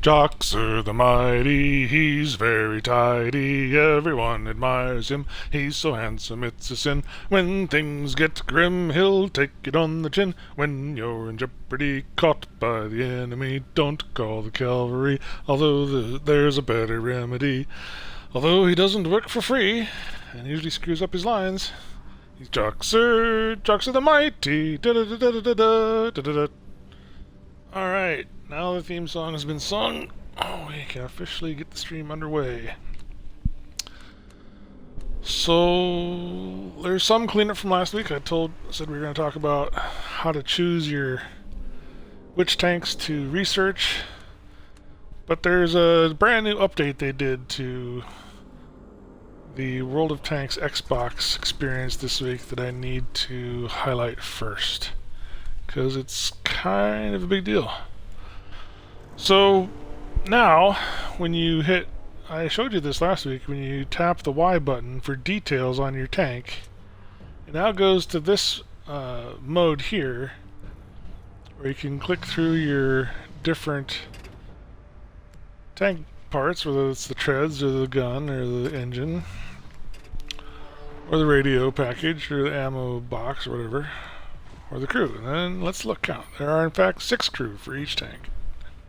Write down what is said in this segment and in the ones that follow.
Joxer the mighty, he's very tidy. Everyone admires him, he's so handsome it's a sin. When things get grim, he'll take it on the chin. When you're in jeopardy, caught by the enemy, don't call the cavalry, although there's a better remedy. Although he doesn't work for free, and usually screws up his lines. He's Joxer the mighty. Da-da-da-da-da-da-da-da-da. Alright, now the theme song has been sung, we can officially get the stream underway. So, there's some cleanup from last week. I said we were going to talk about how to choose which tanks to research. But there's a brand new update they did to the World of Tanks Xbox experience this week that I need to highlight first, because it's kind of a big deal. So now, when you hit, I showed you this last week, when you tap the Y button for details on your tank, it now goes to this mode here, where you can click through your different tank parts, whether it's the treads or the gun or the engine or the radio package or the ammo box or whatever, or the crew. And then let's count. There are in fact 6 crew for each tank.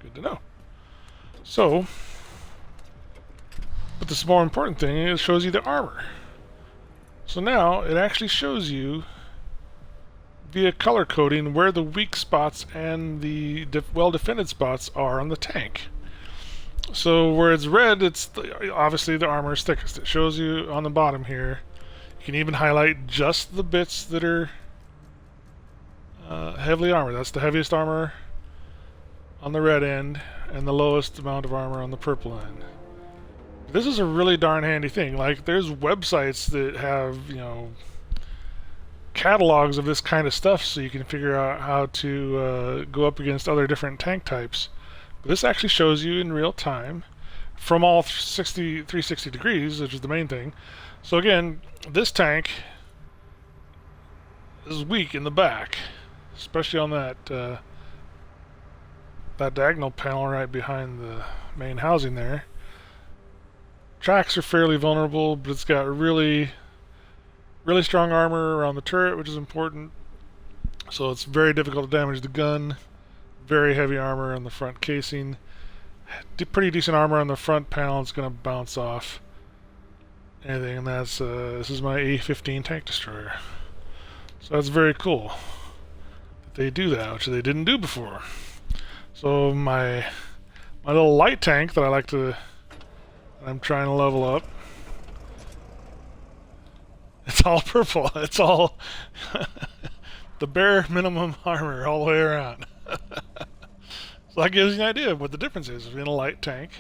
Good to know. So, but the more important thing is it shows you the armor. So now it actually shows you via color coding where the weak spots and the well-defended spots are on the tank. So where it's red, it's obviously the armor is thickest. It shows you on the bottom here. You can even highlight just the bits that are heavily armored. That's the heaviest armor on the red end and the lowest amount of armor on the purple end. This is a really darn handy thing. Like, there's websites that have, catalogs of this kind of stuff so you can figure out how to go up against other different tank types. But this actually shows you in real time from all 360 degrees, which is the main thing. So again, this tank is weak in the back, especially on that diagonal panel right behind the main housing there. Tracks are fairly vulnerable, but it's got really strong armor around the turret, which is important. So it's very difficult to damage the gun. Very heavy armor on the front casing. Pretty decent armor on the front panel. It's going to bounce off anything, and that's this is my A-15 tank destroyer. So that's very cool that they do that, which they didn't do before. So my little light tank that I'm trying to level up, it's all purple. It's all the bare minimum armor all the way around. So that gives you an idea of what the difference is between a light tank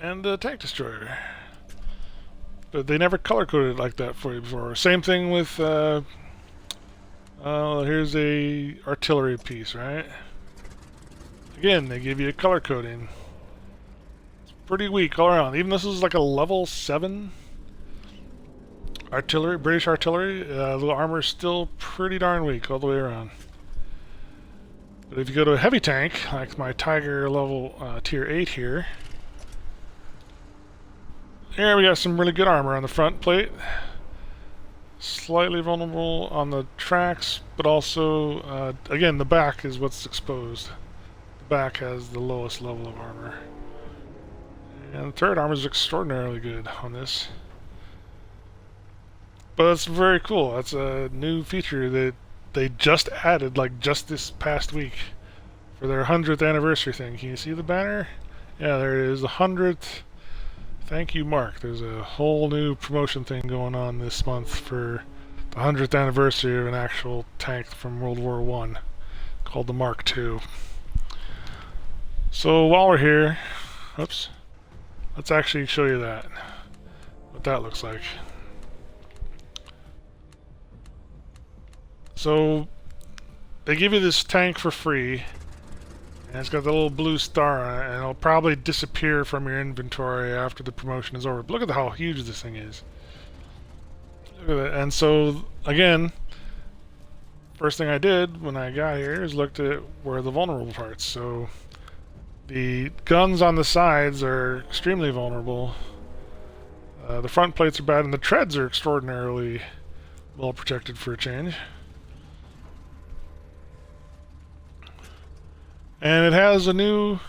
and a tank destroyer. But they never color coded it like that for you before. Same thing with here's a artillery piece, right? Again, they give you a color coding. It's pretty weak all around. Even this is like a level 7 artillery, British artillery. The armor is still pretty darn weak all the way around. But if you go to a heavy tank, like my Tiger level tier 8 here, here we got some really good armor on the front plate. Slightly vulnerable on the tracks, but also, again, the back is what's exposed. The back has the lowest level of armor. And the turret armor is extraordinarily good on this. But it's very cool. That's a new feature that they just added, like just this past week, for their 100th anniversary thing. Can you see the banner? Yeah, there it is, the 100th. Thank you, Mark. There's a whole new promotion thing going on this month for the 100th anniversary of an actual tank from World War I called the Mark II. So while we're here, oops, let's actually show you what that looks like. So they give you this tank for free, and it's got the little blue star on it, and it'll probably disappear from your inventory after the promotion is over. But look at how huge this thing is. Look at that. And so, again, first thing I did when I got here is looked at where the vulnerable parts. So The guns on the sides are extremely vulnerable. The front plates are bad, and the treads are extraordinarily well protected for a change. And it has a new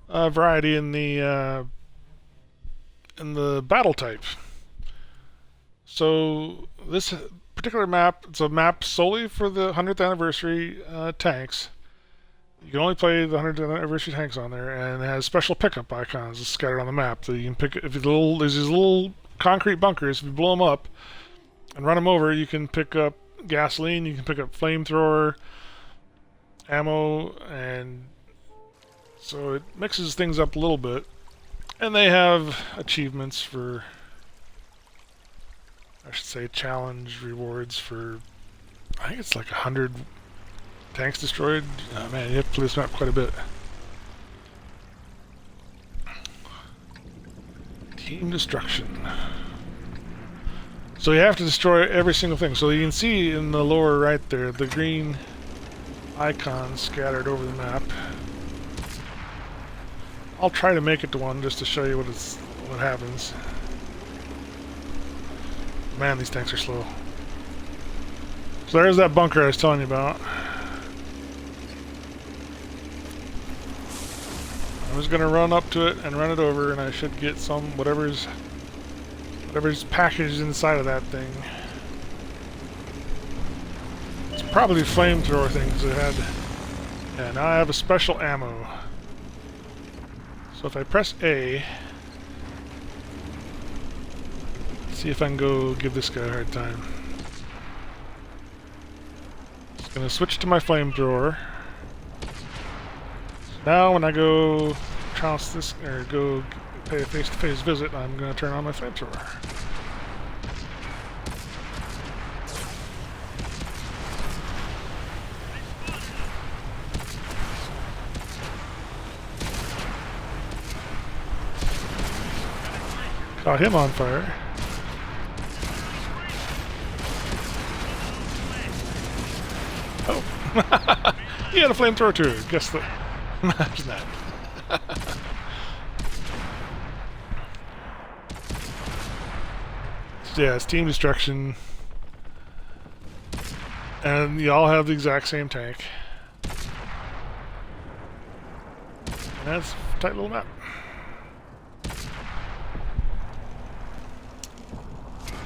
variety in the battle type. So this particular map, it's a map solely for the 100th anniversary tanks. You can only play the 100th anniversary tanks on there, and it has special pickup icons scattered on the map. So you can pick if there's these little concrete bunkers. If you blow them up and run them over, you can pick up gasoline. You can pick up flamethrower, ammo, and so it mixes things up a little bit. And they have achievements for, I should say, challenge rewards for, I think it's like 100 tanks destroyed. Oh, man, you have to play this map quite a bit. Team destruction. So you have to destroy every single thing. So you can see in the lower right there, the green icons scattered over the map. I'll try to make it to one just to show you what happens. Man, these tanks are slow. So there's that bunker I was telling you about. I'm just gonna run up to it and run it over, and I should get some whatever's packaged inside of that thing. It's probably flamethrower things that had. Yeah, now I have a special ammo. So if I press A, see if I can go give this guy a hard time. Just gonna switch to my flamethrower. Now when I go trounce this, or go pay a face-to-face visit, I'm gonna turn on my flamethrower. Caught him on fire. Oh. He had a flamethrower too. Guess that. Imagine that. Yeah, it's team destruction. And you all have the exact same tank. And that's a tight little map.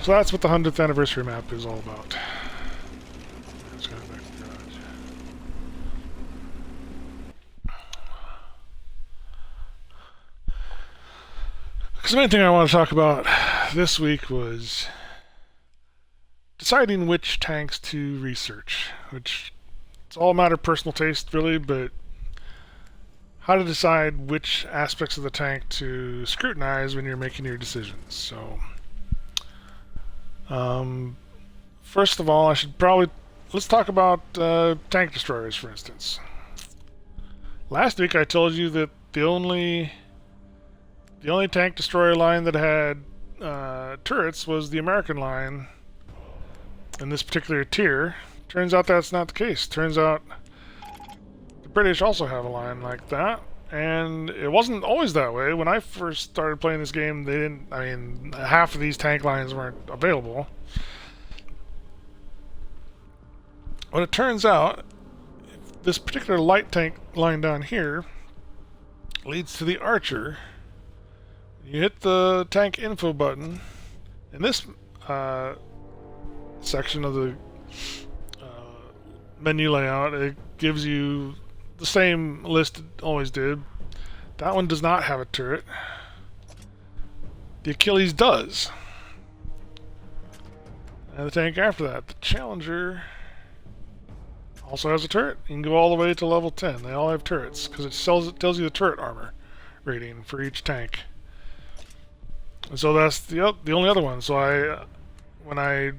So that's what the 100th anniversary map is all about. Let's go back to the garage. Because the main thing I want to talk about this week was deciding which tanks to research, which it's all a matter of personal taste really, but how to decide which aspects of the tank to scrutinize when you're making your decisions. So first of all, let's talk about tank destroyers, for instance. Last week I told you that the only tank destroyer line that had turrets was the American line in this particular tier. Turns out that's not the case. Turns out the British also have a line like that, and it wasn't always that way. When I first started playing this game, half of these tank lines weren't available. But it turns out this particular light tank line down here leads to the Archer. You hit the tank info button in this section of the menu layout. It gives you the same list it always did. That one does not have a turret. The Achilles does. And the tank after that, the Challenger, also has a turret. You can go all the way to level 10. They all have turrets because it tells you the turret armor rating for each tank. And so that's the only other one. So when I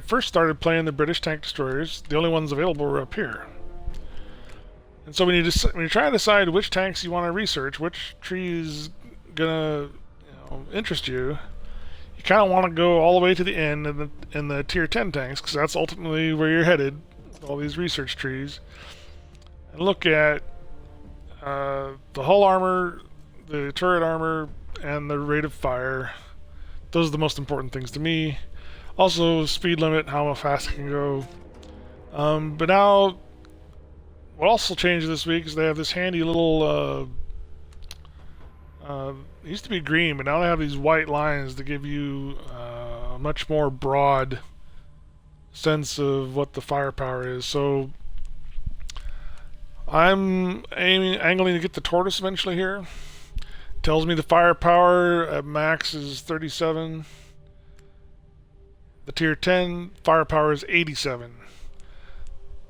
first started playing the British tank destroyers, the only ones available were up here. And so when you try to decide which tanks you want to research, which tree is gonna interest you, you kind of want to go all the way to the end in the tier 10 tanks, because that's ultimately where you're headed. All these research trees, and look at The hull armor, the turret armor, and the rate of fire. Those are the most important things to me. Also, speed limit, how fast it can go. But now, what also changed this week is they have this handy little. It used to be green, but now they have these white lines to give you a much more broad sense of what the firepower is. So I'm angling to get the Tortoise eventually here. Tells me the firepower at max is 37. The tier 10 firepower is 87.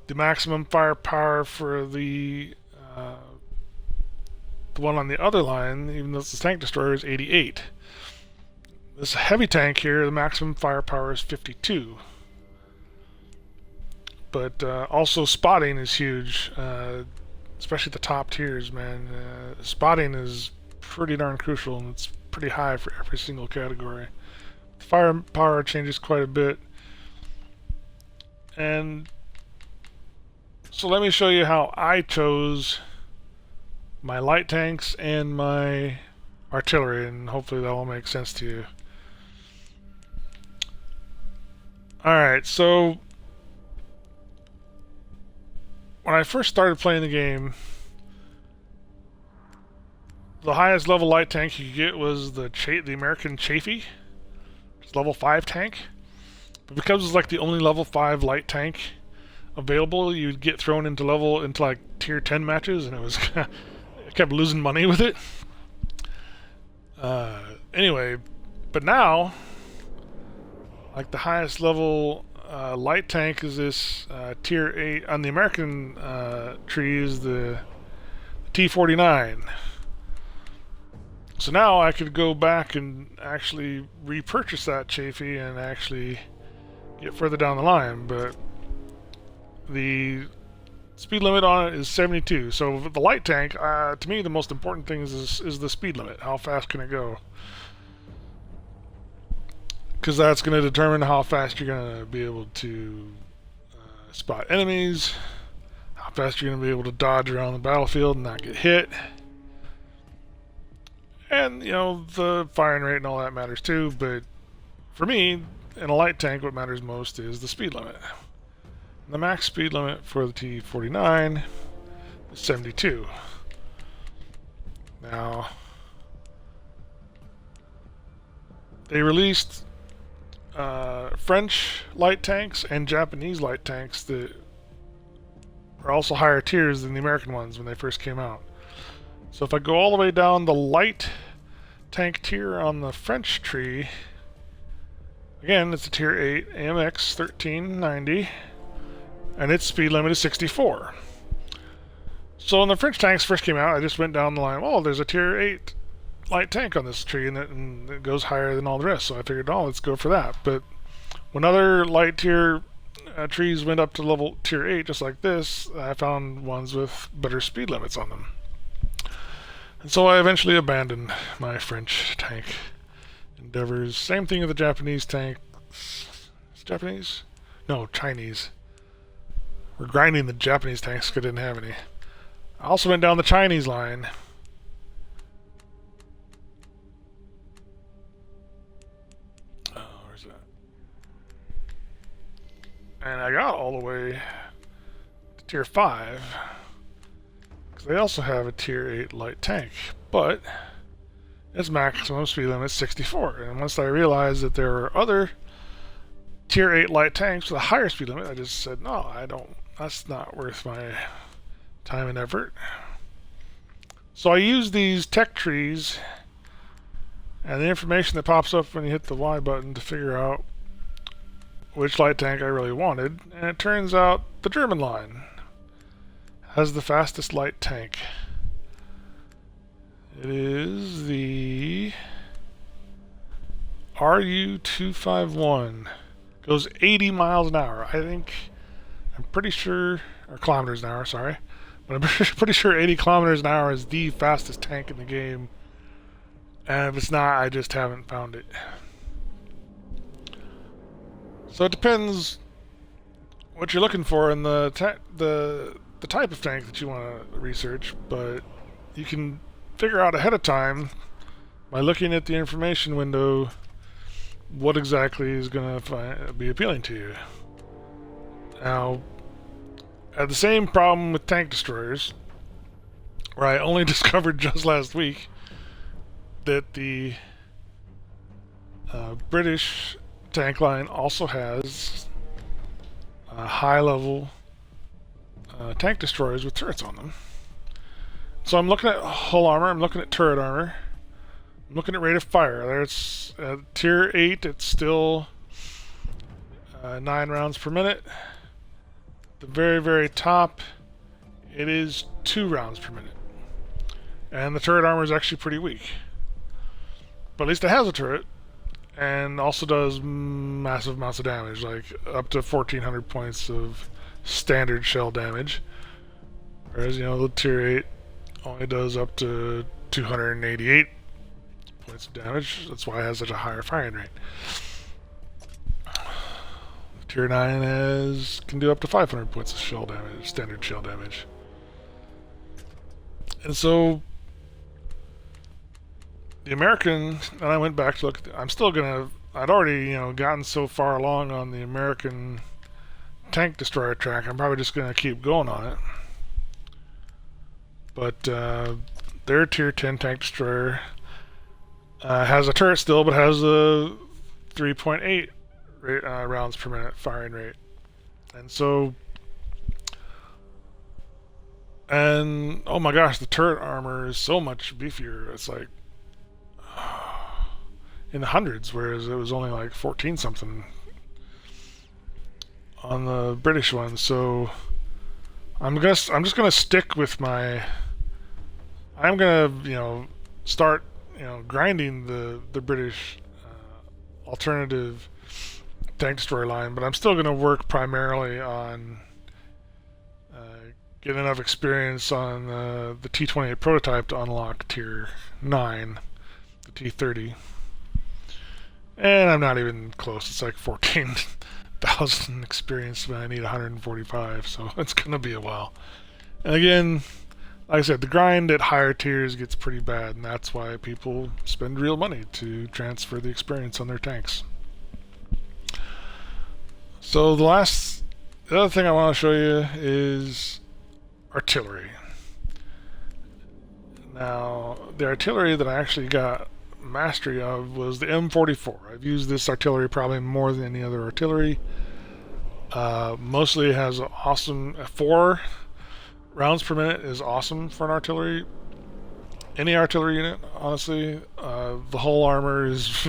The maximum firepower for the one on the other line, even though it's a tank destroyer, is 88. This heavy tank here, the maximum firepower is 52. But also spotting is huge, especially the top tiers, man. Spotting is pretty darn crucial, and it's pretty high for every single category. The firepower changes quite a bit. And so let me show you how I chose my light tanks and my artillery, and hopefully that will make sense to you. Alright, so when I first started playing the game, the highest level light tank you could get was the American Chaffee. It's level 5 tank. But because it's like the only level 5 light tank available, you'd get thrown into like tier 10 matches, and it was I kept losing money with it. Anyway, but now, like the highest level light tank is this tier 8 on the American tree is the T49. So now I could go back and actually repurchase that Chaffee and actually get further down the line, but the speed limit on it is 72. So the light tank, to me, the most important thing is the speed limit. How fast can it go? Because that's going to determine how fast you're going to be able to spot enemies, how fast you're going to be able to dodge around the battlefield and not get hit. And, you know, the firing rate and all that matters too, but for me, in a light tank, what matters most is the speed limit. The max speed limit for the T49 is 72. Now, they released French light tanks and Japanese light tanks that are also higher tiers than the American ones when they first came out. So if I go all the way down the light tank tier on the French tree, again, it's a tier 8 AMX 1390, and its speed limit is 64. So when the French tanks first came out, I just went down the line, oh, there's a tier 8 light tank on this tree, and it goes higher than all the rest, so I figured, oh, let's go for that. But when other light tier trees went up to level tier 8, just like this, I found ones with better speed limits on them. And so I eventually abandoned my French tank endeavors. Same thing with the Japanese tank. It's Japanese? No, Chinese. We're grinding the Japanese tanks because I didn't have any. I also went down the Chinese line. Oh, where's that? And I got all the way to tier 5. They also have a tier 8 light tank, but its maximum speed limit is 64. And once I realized that there are other tier 8 light tanks with a higher speed limit, I just said, no, I don't, that's not worth my time and effort. So I use these tech trees and the information that pops up when you hit the Y button to figure out which light tank I really wanted, and it turns out the German line has the fastest light tank. It is the RU-251. Goes 80 miles an hour. I'm pretty sure, or kilometers an hour, sorry. But I'm pretty sure 80 kilometers an hour is the fastest tank in the game. And if it's not, I just haven't found it. So it depends what you're looking for, and the the type of tank that you want to research, but you can figure out ahead of time by looking at the information window what exactly is going to be appealing to you. Now, I had the same problem with tank destroyers, where I only discovered just last week that the British tank line also has high-level tank destroyers with turrets on them. So I'm looking at hull armor, I'm looking at turret armor, I'm looking at rate of fire. There's tier 8, it's still 9 rounds per minute. The very, very top, it is 2 rounds per minute. And the turret armor is actually pretty weak. But at least it has a turret, and also does massive amounts of damage, like up to 1400 points of standard shell damage. Whereas, the tier 8 only does up to 288 points of damage. That's why it has such a higher firing rate. Tier 9 can do up to 500 points of shell damage, standard shell damage. And so the American, and I went back to look, I'd already, gotten so far along on the American tank destroyer track, I'm probably just gonna keep going on it. But their tier 10 tank destroyer has a turret still, but has a 3.8 rounds per minute firing rate. And so, oh my gosh, the turret armor is so much beefier. It's like in the hundreds, whereas it was only like 14 something on the British one. So I'm just gonna stick with my. I'm gonna start grinding the British alternative tank destroyer line, but I'm still gonna work primarily on getting enough experience on the T-28 prototype to unlock tier 9, the T-30. And I'm not even close. It's like 14,000 experience, but I need 145, so it's gonna be a while. And again, like I said, the grind at higher tiers gets pretty bad, and that's why people spend real money to transfer the experience on their tanks. So the other thing I want to show you is artillery. Now, the artillery that I actually got mastery of was the M44. I've used this artillery probably more than any other artillery. Mostly it has an awesome 4 rounds per minute is awesome for an artillery. Any artillery unit, honestly. The whole armor is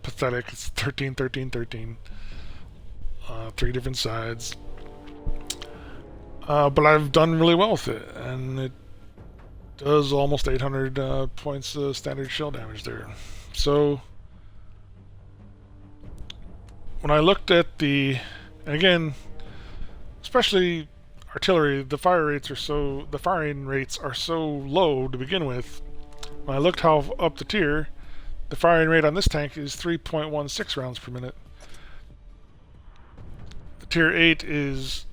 pathetic. It's 13, 13, 13. 3 different sides. But I've done really well with it, and it does almost 800 points of standard shell damage there. So when I looked at and again, especially artillery, the firing rates are so low to begin with. When I looked how up the tier, the firing rate on this tank is 3.16 rounds per minute. The tier 8 is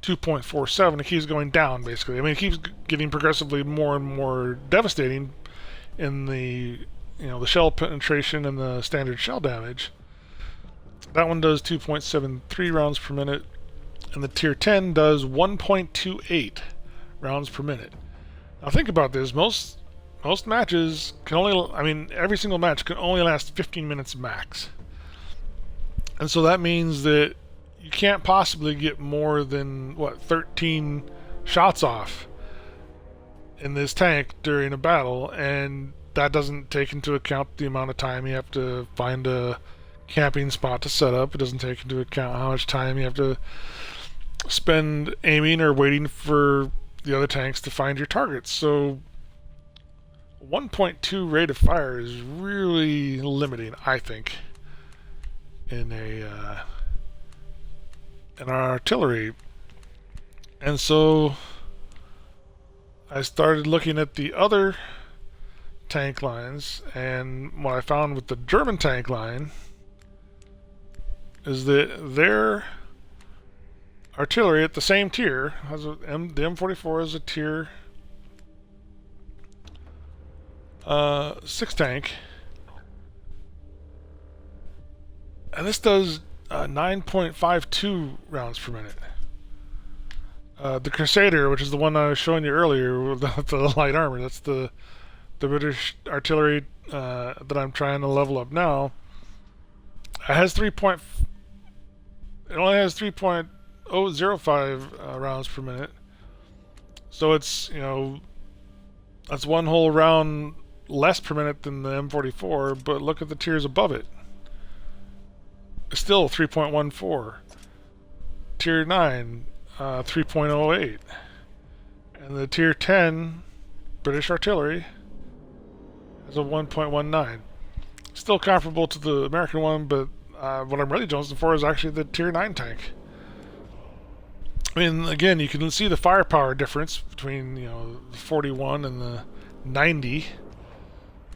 2.47. It keeps going down, basically. I mean, it keeps getting progressively more and more devastating in the the shell penetration and the standard shell damage. That one does 2.73 rounds per minute, and the tier 10 does 1.28 rounds per minute. Now think about this. Most matches can only, every single match can only last 15 minutes max. And so that means that you can't possibly get more than 13 shots off in this tank during a battle, and that doesn't take into account the amount of time you have to find a camping spot to set up. It doesn't take into account how much time you have to spend aiming or waiting for the other tanks to find your targets. So 1.2 rate of fire is really limiting, I think, in our artillery. And so I started looking at the other tank lines, and what I found with the German tank line is that their artillery at the same tier. The M44 is a tier 6 tank. And this does 9.52 rounds per minute. The Crusader, which is the one I was showing you earlier with the light armor, that's the British artillery that I'm trying to level up now. It has it only has 3.005 rounds per minute. So it's, that's one whole round less per minute than the M44, but look at the tiers above it. It's still 3.14. Tier 9, 3.08. And the Tier 10 British artillery has a 1.19. Still comparable to the American one, but what I'm really jonesing for is actually the Tier 9 tank. I mean, again, you can see the firepower difference between, the 41 and the 90,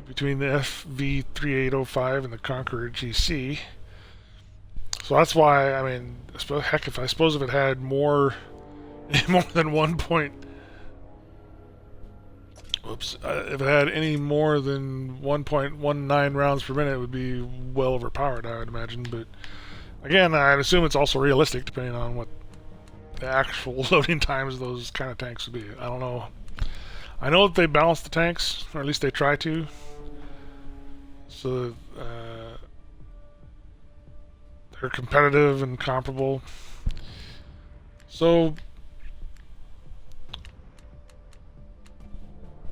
between the FV3805 and the Conqueror GC. So that's why, I mean, heck, if it had more than if it had any more than 1.19 rounds per minute, it would be well overpowered, I would imagine. But again, I'd assume it's also realistic, depending on what the actual loading times of those kind of tanks would be. I don't know. I know that they balance the tanks, or at least they try to. So they're competitive and comparable. So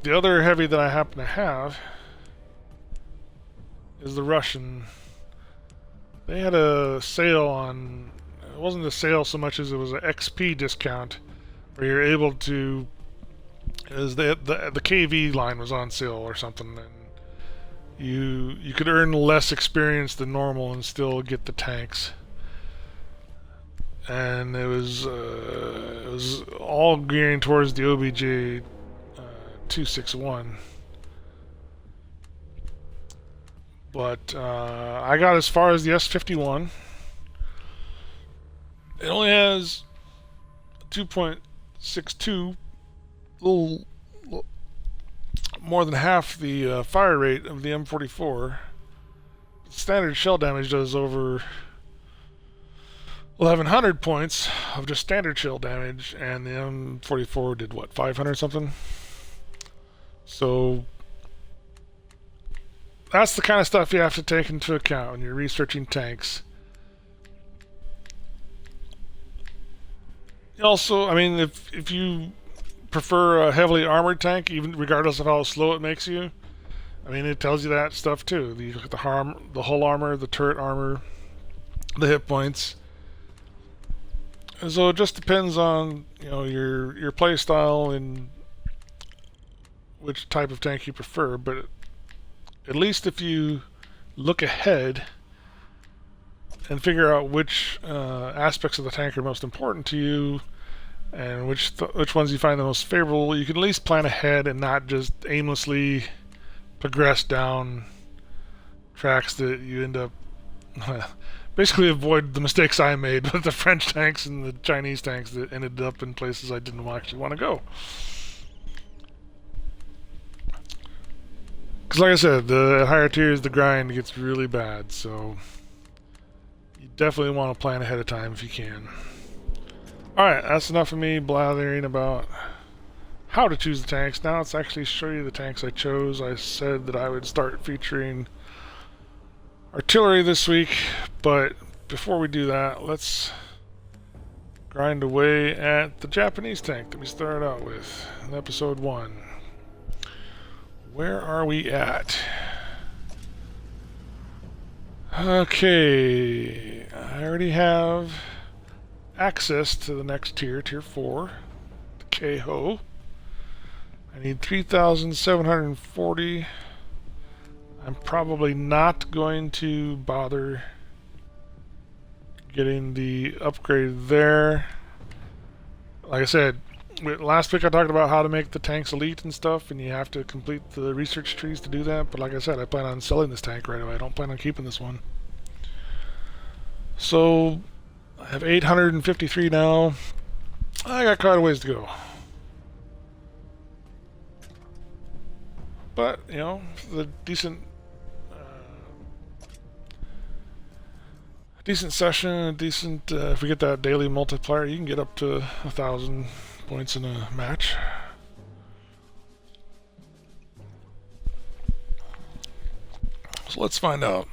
the other heavy that I happen to have is the Russian. They had a sale on, it wasn't a sale so much as it was an XP discount, where you're able to, the KV line was on sale or something, and you could earn less experience than normal and still get the tanks. And it was all gearing towards the OBJ 261. But I got as far as the S51. It only has 2.62, little more than half the fire rate of the M44. Standard shell damage does over 1,100 points of just standard shell damage, and the M44 did what, 500 something? So that's the kind of stuff you have to take into account when you're researching tanks. Also, I mean, if you prefer a heavily armored tank, even regardless of how slow it makes you, I mean, it tells you that stuff too. You look at the hull armor, the turret armor, the hit points. And so it just depends on your play style and which type of tank you prefer. But at least if you look ahead and figure out which aspects of the tank are most important to you, and which ones you find the most favorable, you can at least plan ahead and not just aimlessly progress down tracks that you end up basically avoid the mistakes I made with the French tanks and the Chinese tanks that ended up in places I didn't actually want to go. Because like I said, the higher tiers, the grind gets really bad, so you definitely want to plan ahead of time if you can. Alright, that's enough of me blathering about how to choose the tanks. Now let's actually show you the tanks I chose. I said that I would start featuring artillery this week, but before we do that, let's grind away at the Japanese tank that we started out with in episode 1. Where are we at? Okay, I already have access to the next tier, tier 4, the Keiho. I need 3,740. I'm probably not going to bother getting the upgrade there. Like I said, last week I talked about how to make the tanks elite and stuff, and you have to complete the research trees to do that. But like I said, I plan on selling this tank right away. I don't plan on keeping this one. So I have 853 now. I got quite a ways to go. But, you know, the decent session, decent, if we get that daily multiplier, you can get up to 1,000 points in a match. So let's find out.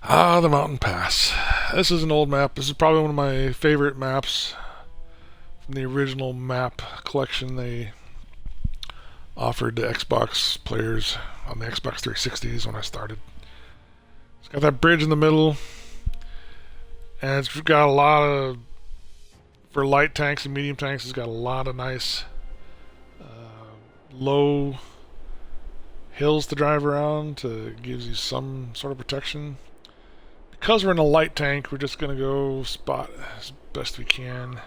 The Mountain Pass. This is an old map. This is probably one of my favorite maps from the original map collection they offered to Xbox players on the Xbox 360s when I started. It's got that bridge in the middle, and it's got a lot of, for light tanks and medium tanks, it's got a lot of nice low hills to drive around to gives you some sort of protection. Because we're in a light tank, we're just gonna go spot as best we can.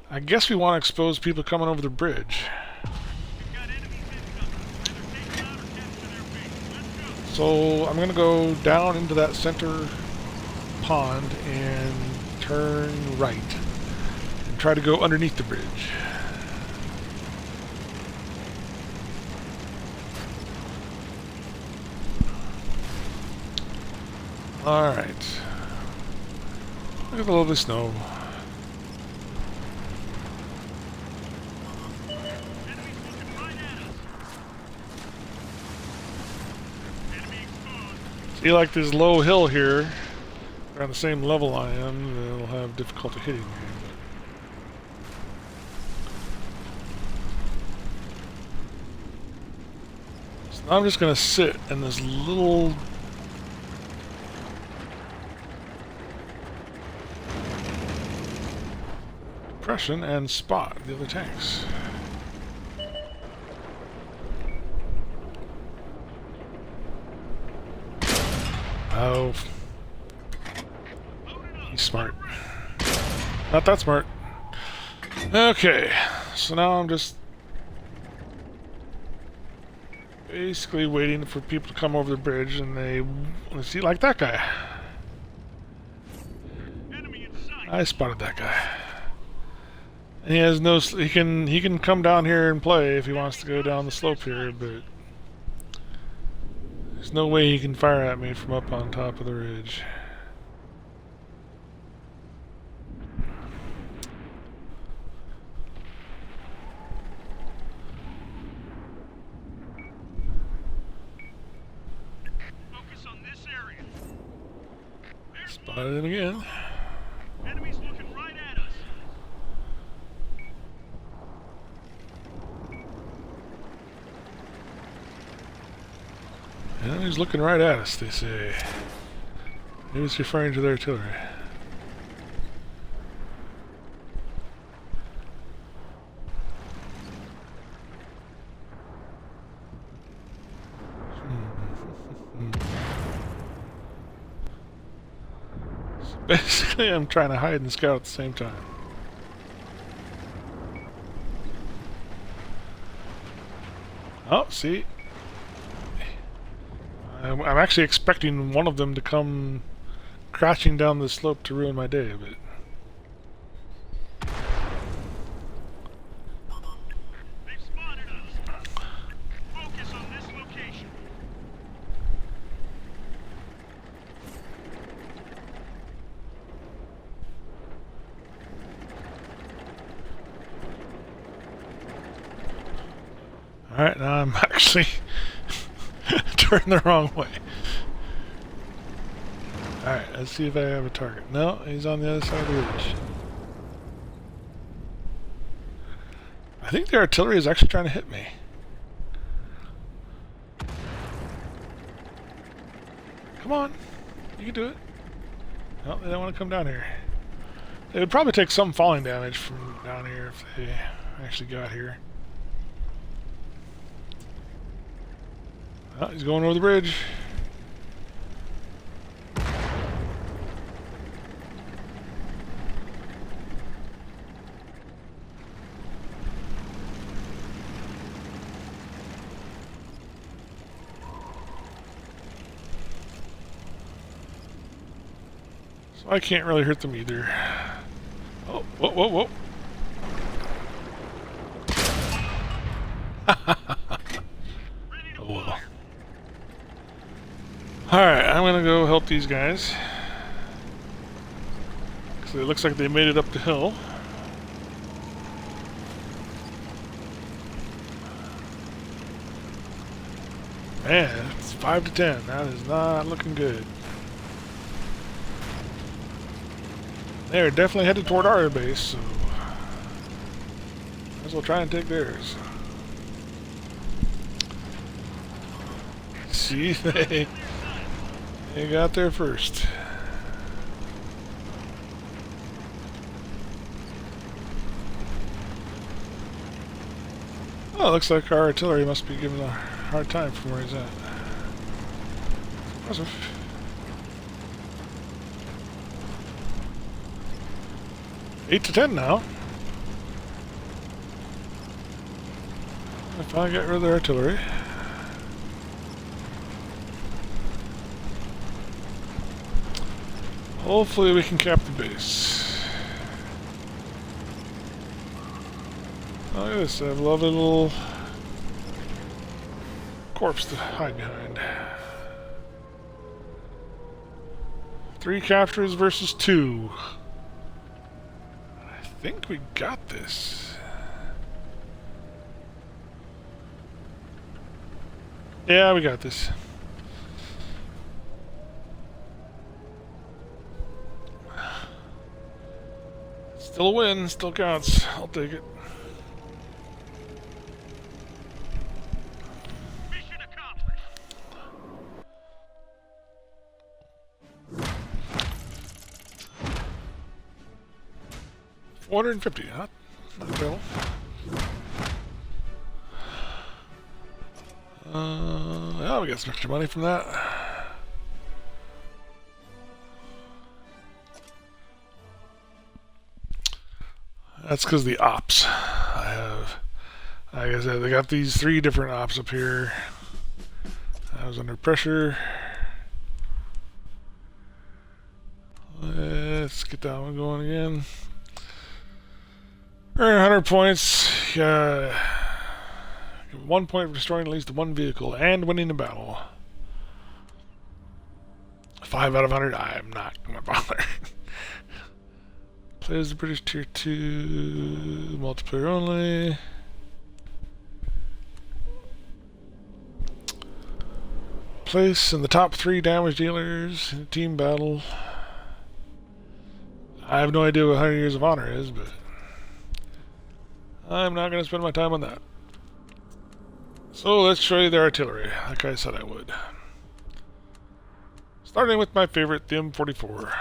I guess we want to expose people coming over the bridge. So I'm gonna go down into that center pond and turn right and try to go underneath the bridge. Alright. Look at the lovely snow. See, like this low hill here, they're on the same level I am, they'll have difficulty hitting me. So now I'm just going to sit in this little depression and spot the other tanks. Oh. He's smart. Not that smart. Okay, so now I'm just basically waiting for people to come over the bridge, and they, let's see, like that guy. I spotted that guy. And he has no, he can come down here and play if he wants to go down the slope here, but there's no way he can fire at me from up on top of the ridge. Focus on this area. Spotted him again. Enemies looking right at us. Enemies looking right at us, they say. Maybe it's referring to their artillery. So basically, I'm trying to hide and scout at the same time. Oh, see? I'm actually expecting one of them to come crashing down the slope to ruin my day, but They've spotted us. Focus on this location. alright, now I'm actually turning the wrong way. Alright, let's see if I have a target. No, he's on the other side of the ridge. I think the artillery is actually trying to hit me. Come on, you can do it. No, they don't want to come down here. They would probably take some falling damage from down here if they actually got here. Oh, he's going over the bridge. So I can't really hurt them either. Oh, whoa, whoa, whoa. Oh well. Alright, I'm gonna go help these guys. So it looks like they made it up the hill. Man, it's 5 to 10. That is not looking good. They're definitely headed toward our base, so might as well try and take theirs. See, they got there first. Oh, looks like our artillery must be giving a hard time from where he's at. Impressive. Eight to 10 now. If I get rid of the artillery. Hopefully we can cap the base. Look at this, I have a lovely little corpse to hide behind. 3 captures versus 2. I think we got this. Yeah, we got this. Still a win, still counts. I'll take it. Mission accomplished. 450, huh? Not terrible. Yeah, we got some extra money from that. That's because the ops. Like I said, they got these 3 different ops up here. I was under pressure. Let's get that one going again. Earn 100 points. 1 point for destroying at least 1 vehicle and winning the battle. 5 out of 100. I'm not gonna bother. Plays the British Tier 2 multiplayer only. Place in the top 3 damage dealers in a team battle. I have no idea what 100 Years of Honor is, but I'm not going to spend my time on that. So let's show you the artillery, like I said I would. Starting with my favorite, the M44.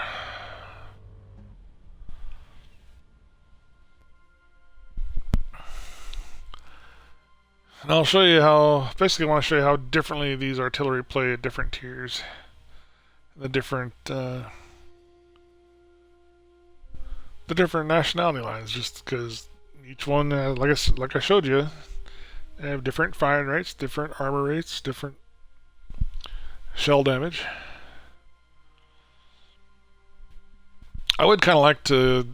And I'll show you how, basically I want to show you how differently these artillery play at different tiers. The different nationality lines, just because each one, like I showed you, they have different firing rates, different armor rates, different shell damage. I would kind of like to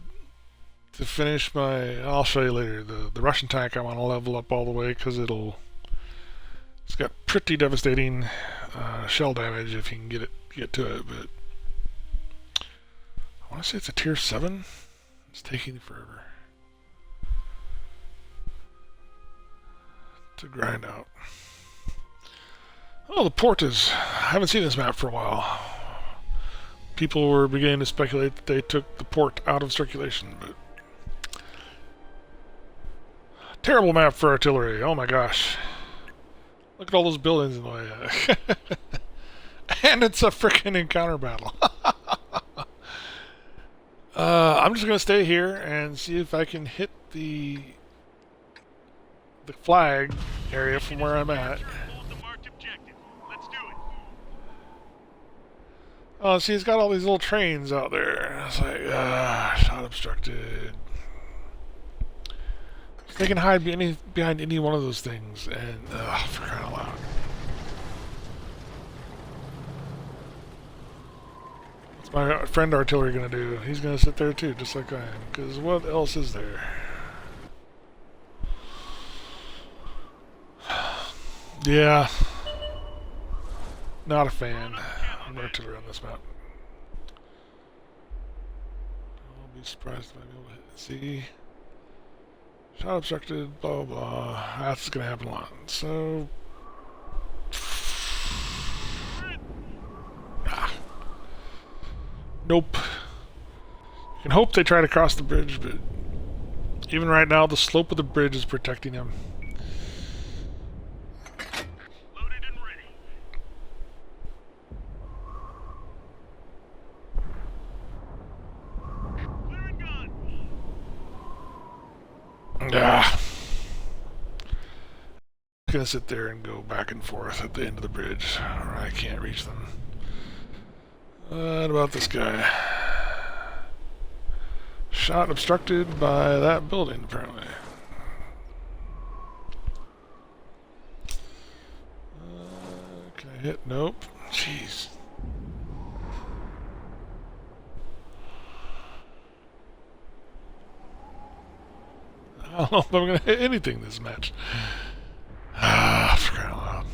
finish my, I'll show you later, the Russian tank I want to level up all the way because it's got pretty devastating shell damage if you can get to it, but I want to say it's a tier 7. It's taking forever to grind out. Oh, the port is, I haven't seen this map for a while. People were beginning to speculate that they took the port out of circulation, but terrible map for artillery. Oh my gosh. Look at all those buildings in the way. And it's a freaking encounter battle. I'm just going to stay here and see if I can hit the flag area from where I'm at. Hold the marked objective. Let's do it. Oh, see, it's got all these little trains out there. It's like, shot obstructed. They can hide behind any one of those things, and for crying out loud. Let's my friend artillery gonna do? He's gonna sit there too, just like I am. Because what else is there? Yeah. Not a fan of artillery on this map. I'll be surprised if I be able to hit. See? Shot obstructed, blah blah blah. That's gonna happen a lot. So. Nope. You can hope they try to cross the bridge, but even right now, the slope of the bridge is protecting him. Loaded and ready. Clearing gun. Ah. I'm gonna sit there and go back and forth at the end of the bridge, or I can't reach them. What about this guy? Shot obstructed by that building, apparently. Can I hit? Nope. Jeez. I don't know if I'm going to hit anything this match. Ah, for crying out loud.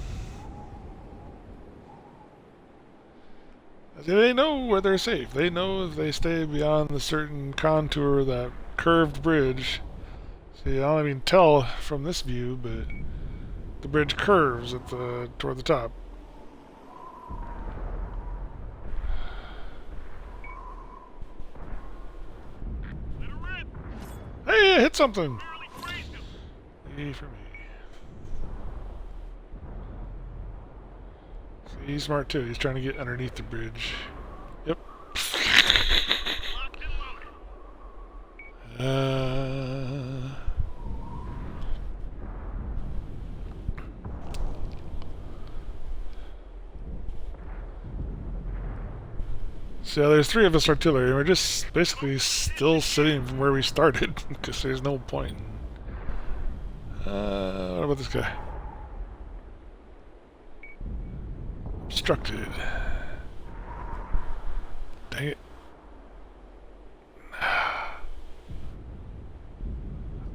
They know where they're safe. They know if they stay beyond the certain contour of that curved bridge. See, I don't even tell from this view, but the bridge curves at toward the top. Let her rip. Hey, I hit something! Barely grazed him. E for me. See, he's smart too. He's trying to get underneath the bridge. Yep. Locked and loaded. So there's 3 of us artillery, and we're just basically still sitting from where we started, because there's no point. What about this guy? Obstructed. Dang it.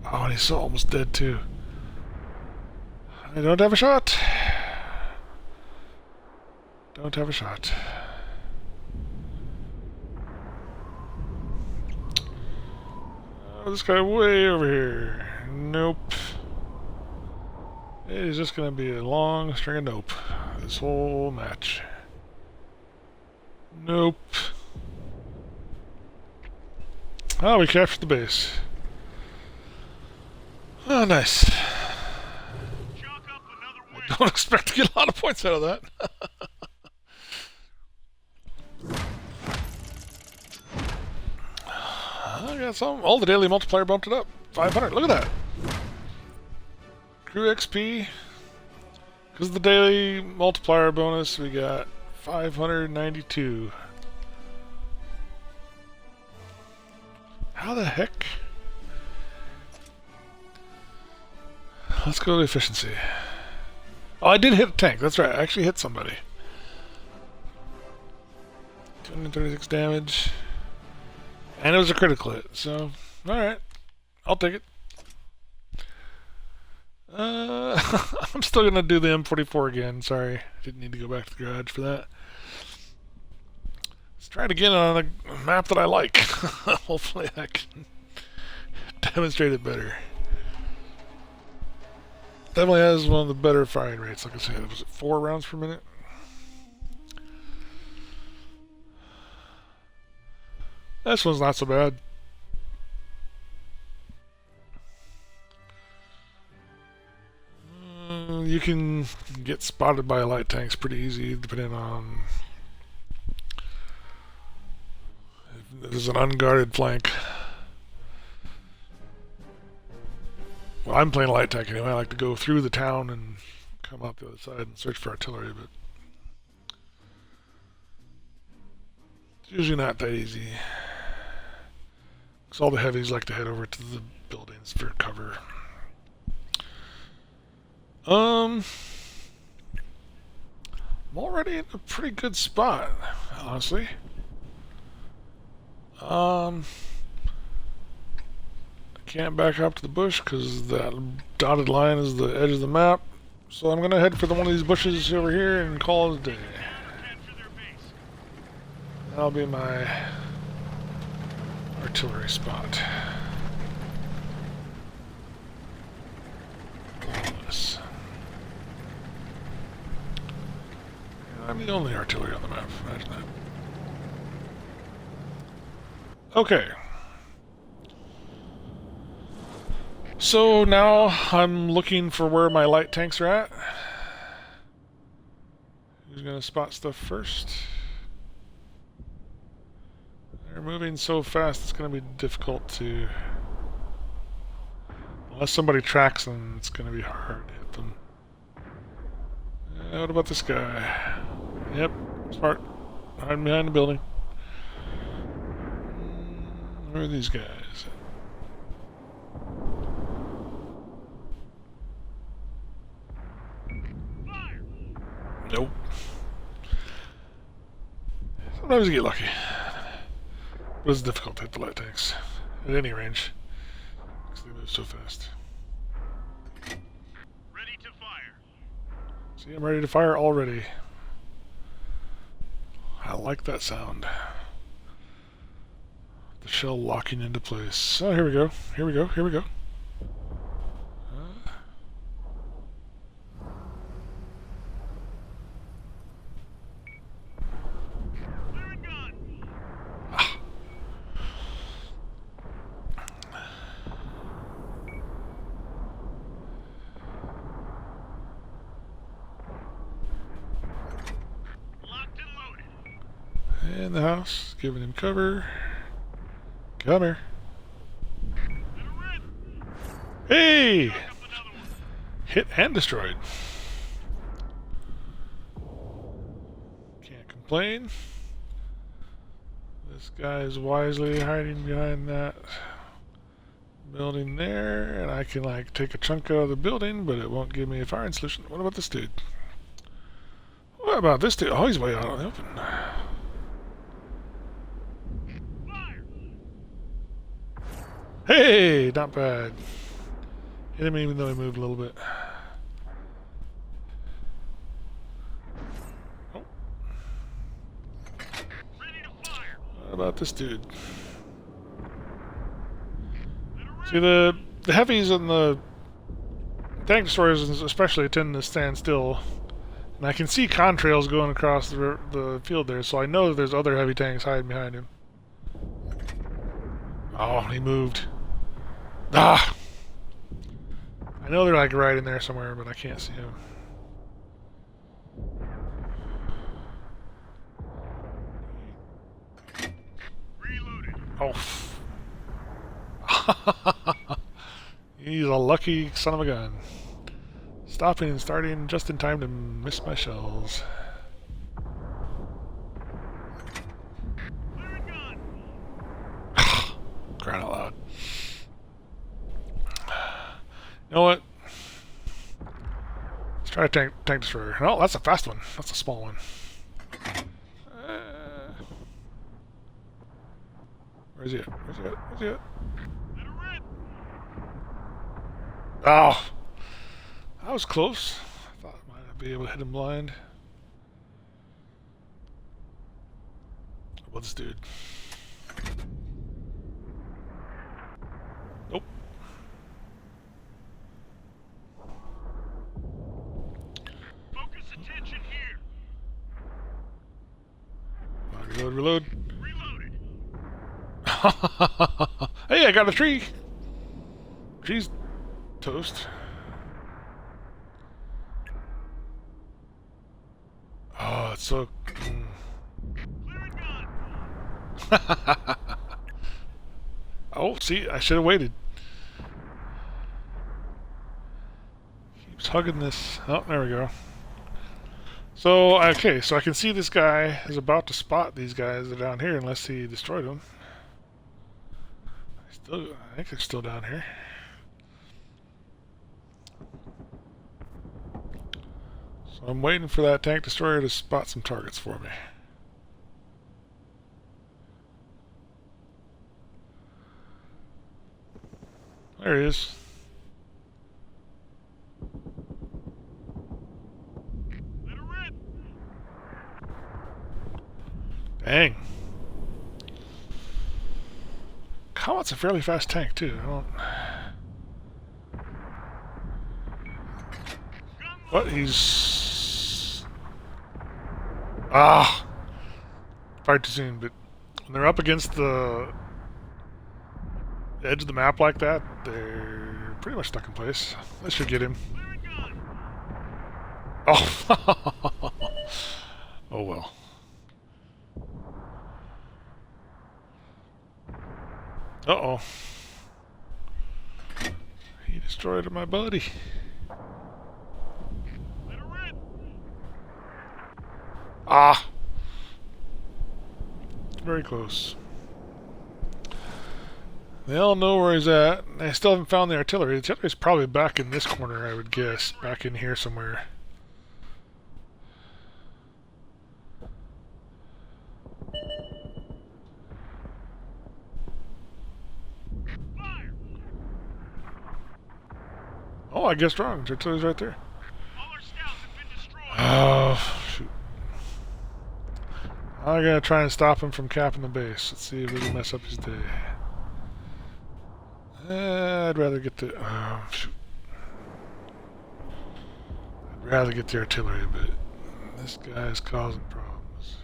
Oh, and he's so almost dead too. I don't have a shot. Don't have a shot. Oh, this guy way over here. Nope. It is just gonna be a long string of nope. This whole match. Nope. Oh, we captured the base. Oh, nice. Chalk up another win. Don't expect to get a lot of points out of that. I got some. All the daily multiplier bumped it up. 500. Look at that. Crew XP. Because of the daily multiplier bonus, we got 592. How the heck? Let's go to efficiency. Oh, I did hit a tank. That's right. I actually hit somebody. 236 damage. And it was a critical hit. So, alright. I'll take it. I'm still going to do the M44 again. Sorry. Didn't need to go back to the garage for that. Let's try it again on a map that I like. Hopefully I can demonstrate it better. Definitely has one of the better firing rates. Like I said, was it 4 rounds per minute? This one's not so bad. You can get spotted by light tanks pretty easy, depending on if there's an unguarded flank. Well, I'm playing light tank anyway. I like to go through the town and come out the other side and search for artillery, but it's usually not that easy. Because all the heavies like to head over to the buildings for cover. I'm already in a pretty good spot, honestly. I can't back up to the bush because that dotted line is the edge of the map. So I'm gonna head for one of these bushes over here and call it a day. Capture their base. That'll be my artillery spot. This. I'm the only artillery on the map. Imagine that. Okay. So now I'm looking for where my light tanks are at. Who's gonna spot stuff first? They're moving so fast it's gonna be difficult to... Unless somebody tracks them, it's gonna be hard to hit them. What about this guy? Yep, smart. Hiding behind the building. Where are these guys? Fire. Nope. Sometimes you get lucky. But it's difficult to hit the light tanks at any range because they move so fast. Ready to fire. See, I'm ready to fire already. I like that sound. The shell locking into place. Oh, here we go. Here we go. Here we go. Clearing gun. Locked and loaded. In the house, giving him cover. Come here. Little red. Hey! Up another one. Hit and destroyed. Can't complain. This guy is wisely hiding behind that building there, and I can like take a chunk out of the building, but it won't give me a firing solution. What about this dude? What about this dude? Oh, he's way out in the open. Fire. Hey, not bad. Hit him even though he moved a little bit. Oh. Ready to fire. What about this dude? Little red. See, the heavies and the tank destroyers especially tend to stand still. And I can see contrails going across the field there, so I know that there's other heavy tanks hiding behind him. Oh, he moved. Ah! I know they're like right in there somewhere, but I can't see him. Reloaded. Oh. He's a lucky son of a gun. Stopping and starting just in time to miss my shells. Clearing gun. Crying out loud. You know what? Let's try a tank destroyer. No, that's a fast one. That's a small one. Where's he at? Where's he at? Where's he at? Little red. Oh! That was close. I thought I might be able to hit him blind. What about this dude? Nope. Focus attention here. Reload, reload. Reloaded. Hey, I got a tree! Tree's toast. Oh, it's so... Clearing gun. Oh, see, I should have waited. Keeps hugging this. Oh, there we go. So, okay, so I can see this guy is about to spot these guys that are down here unless he destroyed them. I think they're still down here. So I'm waiting for that tank destroyer to spot some targets for me. There he is. Let her rip. Dang. Comet's a fairly fast tank, too. I don't... What? He's... Ah! Fired too soon, but when they're up against the edge of the map like that, they're pretty much stuck in place. That should get him. Clearing gun. Oh! Oh well. Uh-oh. He destroyed my buddy. Let her rip. Ah! Very close. They all know where he's at. They still haven't found the artillery. The artillery's probably back in this corner, I would guess. Back in here somewhere. Fire. Oh, I guessed wrong. The artillery's right there. All our scouts have been destroyed. Oh, shoot. I'm gonna try and stop him from capping the base. Let's see if we can mess up his day. I'd rather get the... Oh, shoot. I'd rather get the artillery, but this guy's causing problems.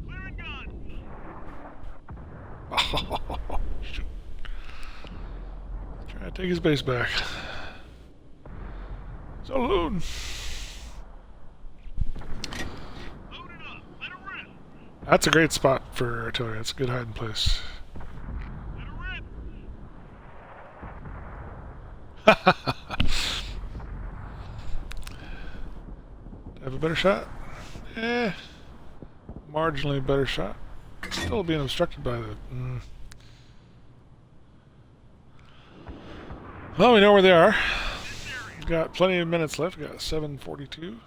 Clearing gun. Oh, shoot. Try to take his base back. So alone. Load it up. Let her rip. That's a great spot for artillery. That's a good hiding place. Let her rip. Have a better shot? Marginally better shot. Still being obstructed by the... Well, we know where they are. We've got plenty of minutes left. We've got 7:42.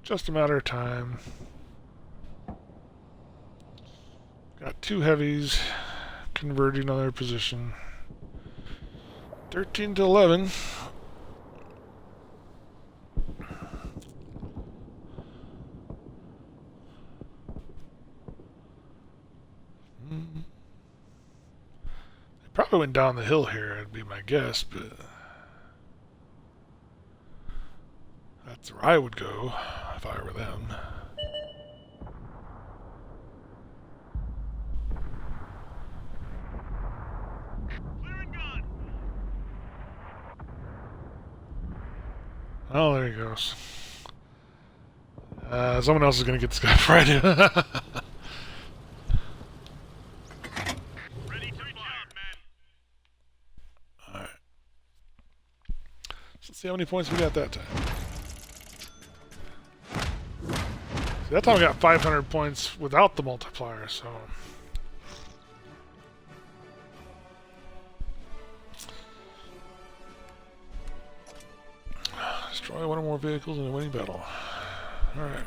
Just a matter of time. Got two heavies converging on their position. 13 to 11. They probably went down the hill here, would be my guess, but that's where I would go if I were them. Clearing gun. Oh, there he goes. Someone else is going to get this guy fried. Ready to fire, men. Alright. Let's see how many points we got that time. See, that time we got 500 points without the multiplier, so... Destroy one or more vehicles in a winning battle. Alright.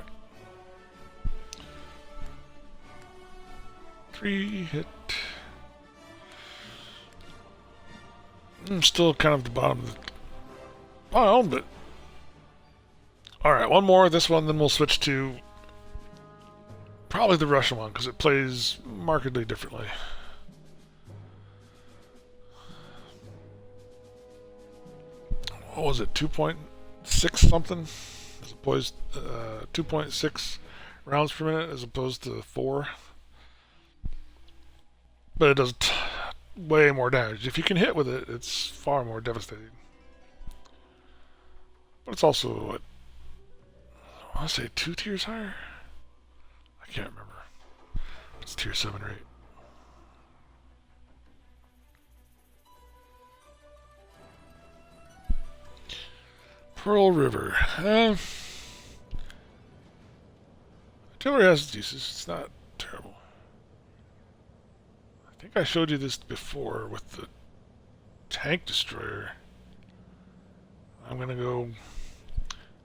3 hit. I'm still kind of the bottom of the pile, but... Alright, one more, this one, then we'll switch to... probably the Russian one, because it plays markedly differently. What was it, 2.6 something? As opposed 2.6 rounds per minute as opposed to 4. But it does way more damage. If you can hit with it, it's far more devastating. But it's also, what, I want to say 2 tiers higher? I can't remember. It's tier 7 or 8. Pearl River. Artillery has its uses. It's not terrible. I think I showed you this before with the tank destroyer. I'm going to go...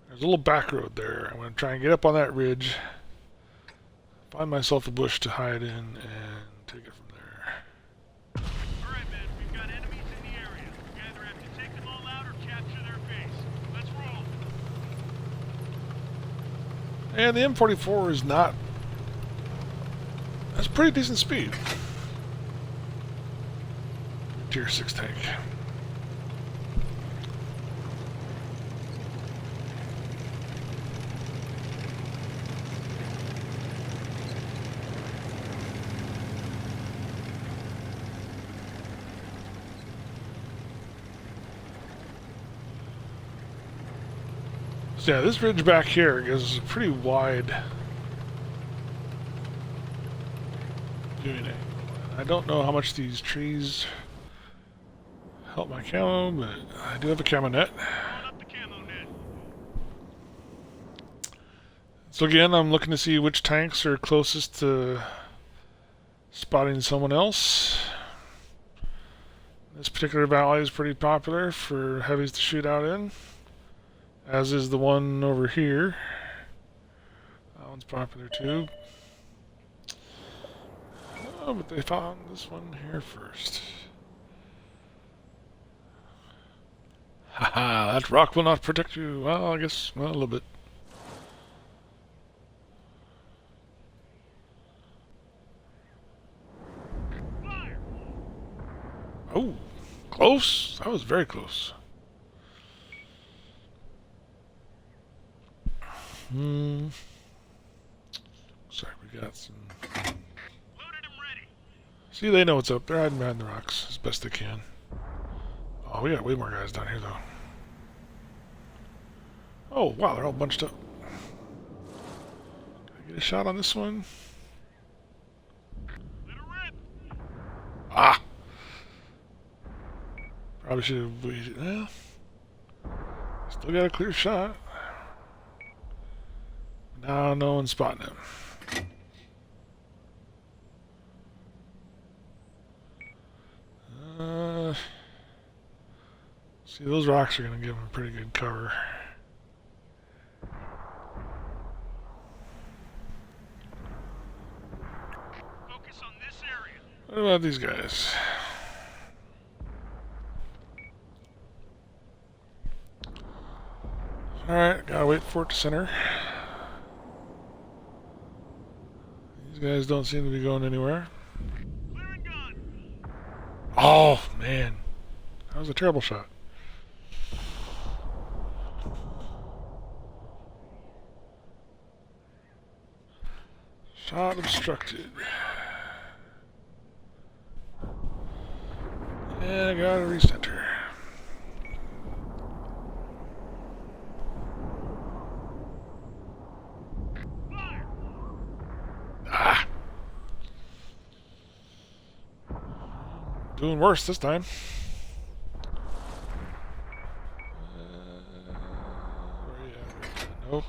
There's a little back road there. I'm going to try and get up on that ridge. Find myself a bush to hide in and take it from there. All right, men. We've got enemies in the area. We either have to take them all out or capture their base. Let's roll. And the M44 is not... That's pretty decent speed. Tier 6 tank. So yeah, this ridge back here is a pretty wide viewing angle. I don't know how much these trees help my camo, but I do have a camo net. Throwing up the camo net. So again, I'm looking to see which tanks are closest to spotting someone else. This particular valley is pretty popular for heavies to shoot out in, as is the one over here. That one's popular too. Oh, but they found this one here first. Haha, that rock will not protect you. Well, I guess, well, a little bit. Fire! Oh, close. That was very close. Looks like we got some... Loaded and ready. See, they know what's up. They're hiding behind the rocks as best they can. Oh, we got way more guys down here, though. Oh, wow, they're all bunched up. Can I get a shot on this one? Let her rip. Ah! Probably should have waited. Well, still got a clear shot. Now no one's spotting him. See, those rocks are going to give him pretty good cover. Focus on this area. What about these guys? Alright, gotta wait for it to center. These guys don't seem to be going anywhere. Clearing gun. Oh, man. That was a terrible shot. Shot obstructed. And I gotta recenter. Fire! Ah! Doing worse this time. Where you at? Nope.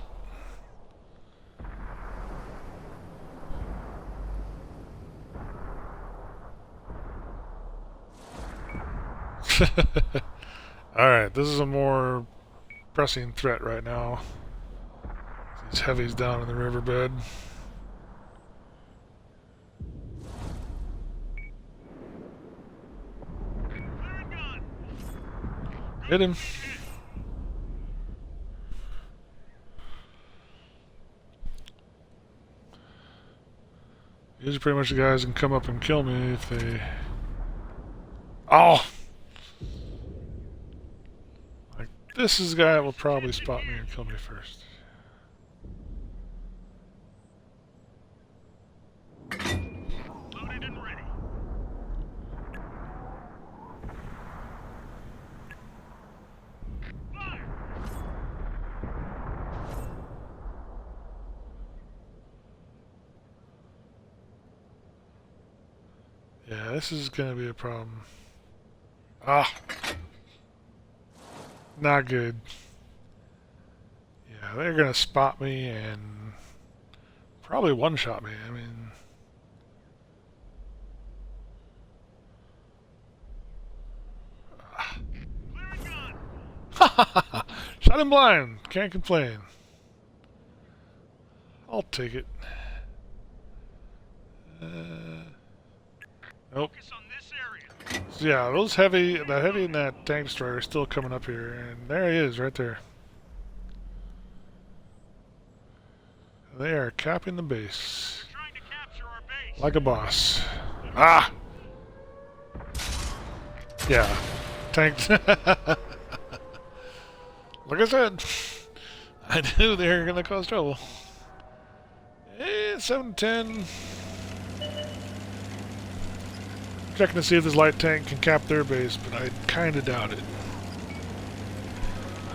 Alright, this is a more pressing threat right now. These heavies down in the riverbed. Clearing gun. Hit him. These are pretty much the guys that can come up and kill me if they... Oh! Like, this is the guy that will probably spot me and kill me first. Loaded and ready. Fire! Yeah, this is gonna be a problem. Ah! Not good. Yeah, they're gonna spot me and probably one-shot me. I mean... Clearing gun. Shot him blind. Can't complain. I'll take it. Nope. Focus on this area. So yeah, that heavy and that tank destroyer are still coming up here, and there he is, right there. They are capping the base. They're trying to capture our base. Like a boss. Ah! Yeah. Tanks. Like I said, I knew they were going to cause trouble. 710. Checking to see if this light tank can cap their base, but I kind of doubt it.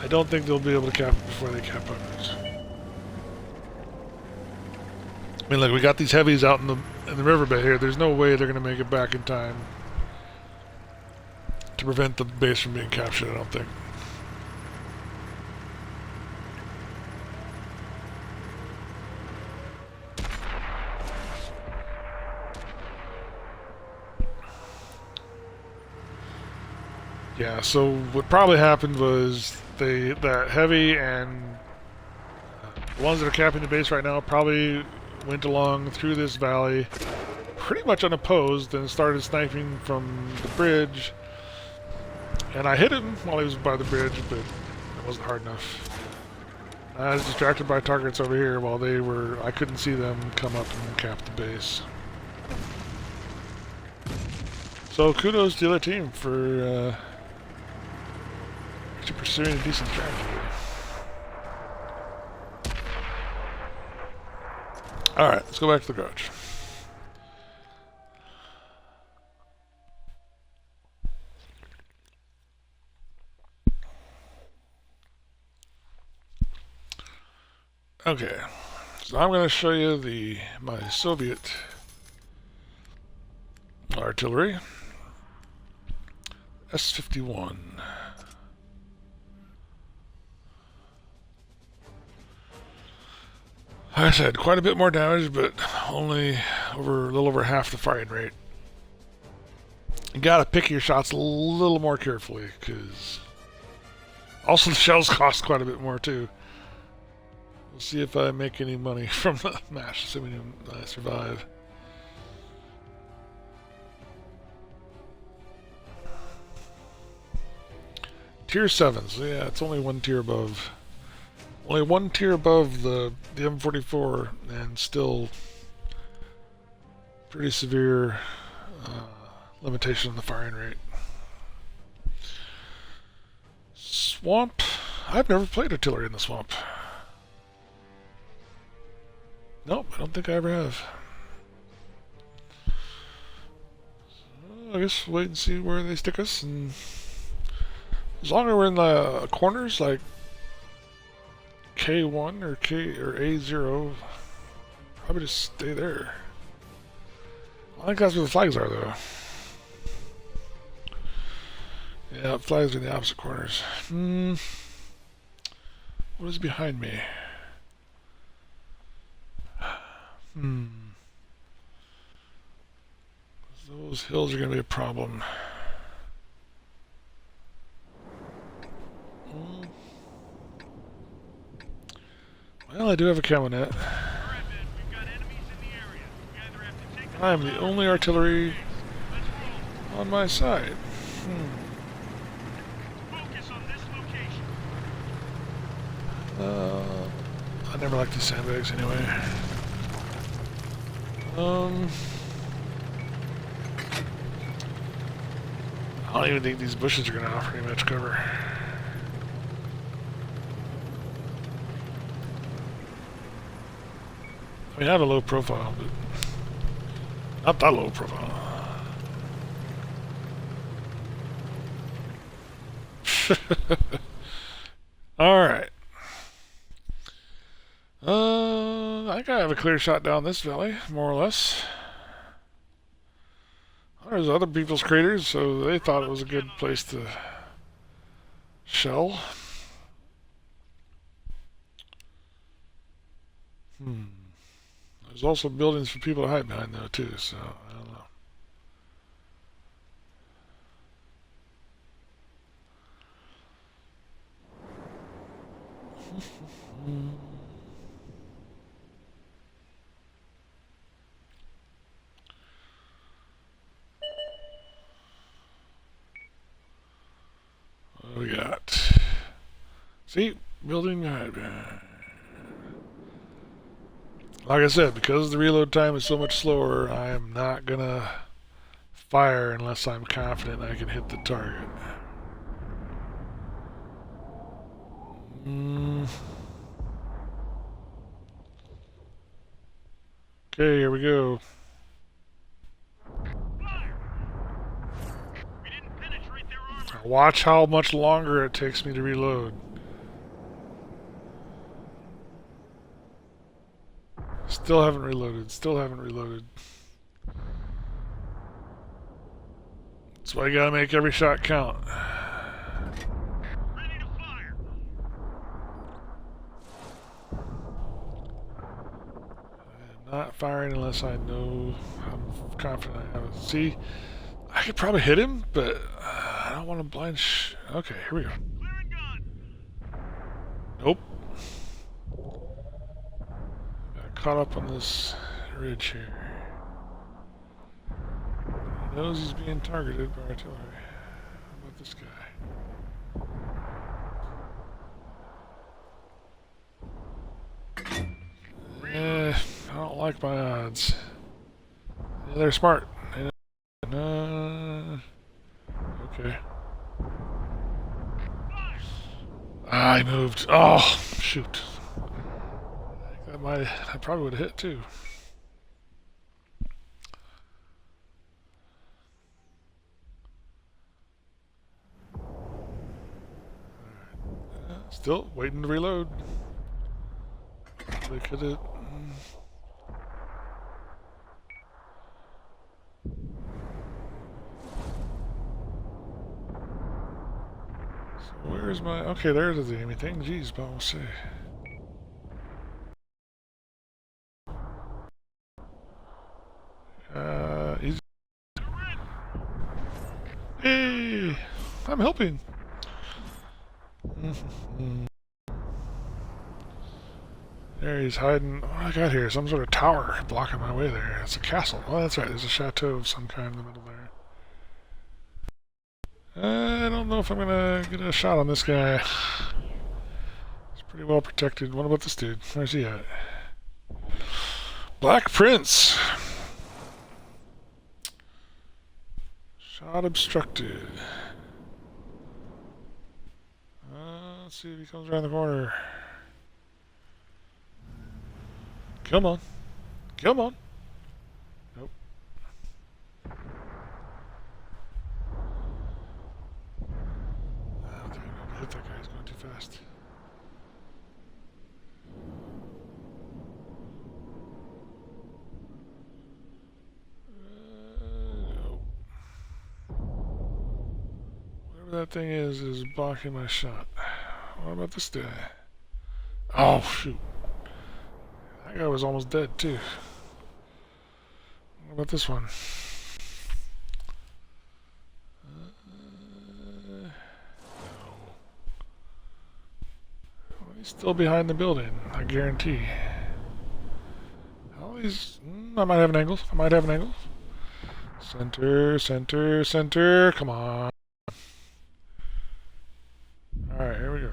I don't think they'll be able to cap it before they cap ours. I mean, look, we got these heavies out in the riverbed here. There's no way they're going to make it back in time to prevent the base from being captured, I don't think. Yeah, so what probably happened was that heavy and the ones that are capping the base right now probably went along through this valley pretty much unopposed and started sniping from the bridge. And I hit him while he was by the bridge, but it wasn't hard enough. I was distracted by targets over here while I couldn't see them come up and cap the base. So kudos to the other team for actually pursuing a decent strategy. Alright, let's go back to the garage. Okay, so I'm going to show you my Soviet artillery. S-51. Like I said, quite a bit more damage, but only a little over half the firing rate. You gotta pick your shots a little more carefully, because also the shells cost quite a bit more too. We'll see if I make any money from the MASH, assuming I survive. Tier 7, so yeah, it's only one tier above. Only one tier above the M44, and still pretty severe limitation on the firing rate. Swamp. I've never played artillery in the swamp. Nope, I don't think I ever have. So I guess we'll wait and see where they stick us, and as long as we're in the corners, like K1 or A0, probably just stay there. I think that's where the flags are, though. Yeah, flags are in the opposite corners. What is behind me? Those hills are going to be a problem. Well, I do have a camo net. I am the only artillery on my side. I never liked these sandbags anyway. I don't even think these bushes are going to offer any much cover. I mean, I have a low profile, but not that low profile. Alright. I think I have a clear shot down this valley, more or less. There's other people's craters, so they thought it was a good place to shell. There's also buildings for people to hide behind, though, too, so I don't know. See? Building... like I said, because the reload time is so much slower, I am not gonna fire unless I'm confident I can hit the target. Okay, here we go. We didn't penetrate their armor. Now watch how much longer it takes me to reload. Still haven't reloaded. Still haven't reloaded. That's why you gotta make every shot count. Ready to fire. I am not firing unless I know I'm confident I have it. See, I could probably hit him, but I don't want to blind okay, here we go. Clearing gun. Nope. Got caught up on this ridge here. He knows he's being targeted by artillery. How about this guy? I don't like my odds. Yeah, they're smart. Okay. I moved. Oh, shoot. I probably would have hit too. Still waiting to reload. They could have. So where's my? Okay, there's the enemy thing. Jeez, but we'll see. Easy. Hey, I'm helping. There he's hiding. What I got here? Some sort of tower blocking my way there. It's a castle. Oh, that's right. There's a chateau of some kind in the middle there. I don't know if I'm gonna get a shot on this guy. He's pretty well protected. What about this dude? Where's he at? Black Prince. Shot obstructed. Let's see if he comes around the corner. Come on. Come on. Nope. I don't think I'm going to hit that guy. He's going too fast. Nope. Whatever that thing is blocking my shot. What about this guy? Oh, shoot. That guy was almost dead, too. What about this one? No. Well, he's still behind the building, I guarantee. All these... I might have an angle. I might have an angle. Center, center, center. Come on. Alright, here we go.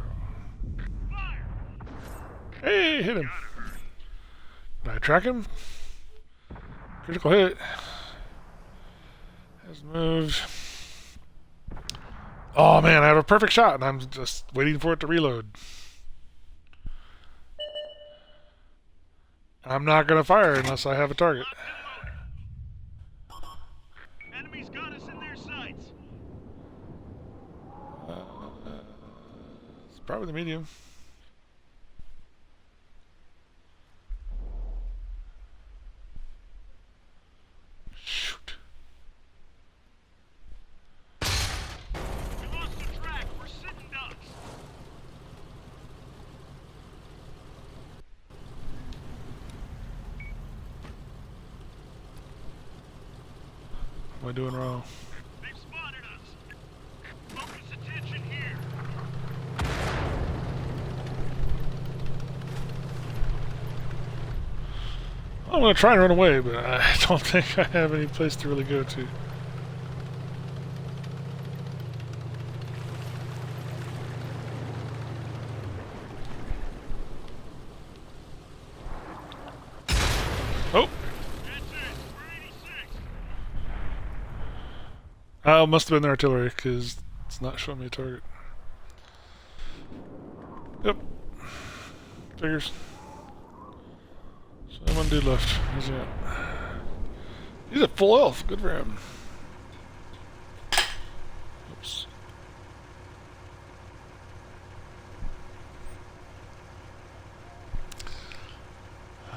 Hey, hit him. Did I track him? Critical hit. Has moved. Oh man, I have a perfect shot and I'm just waiting for it to reload. I'm not going to fire unless I have a target. Enemies got us in their sights. It's probably the medium. Shoot. We lost the track. We're sitting ducks. What am I doing wrong? They've spotted us. Focus attention here. I'm going to try and run away, but I don't think I have any place to really go to. Must have been the artillery, because it's not showing me a target. Yep. Figures. So one dude left. Where's he at? He's at full health. Good for him. Oops.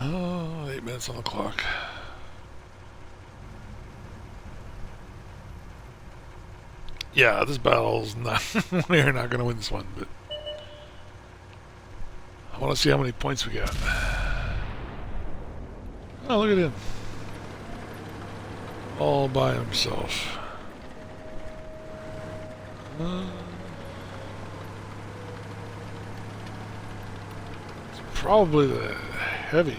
Oh, 8 minutes on the clock. Yeah, this battle's not. We're not going to win this one, but I want to see how many points we got. Oh, look at him. All by himself. It's probably the heavy.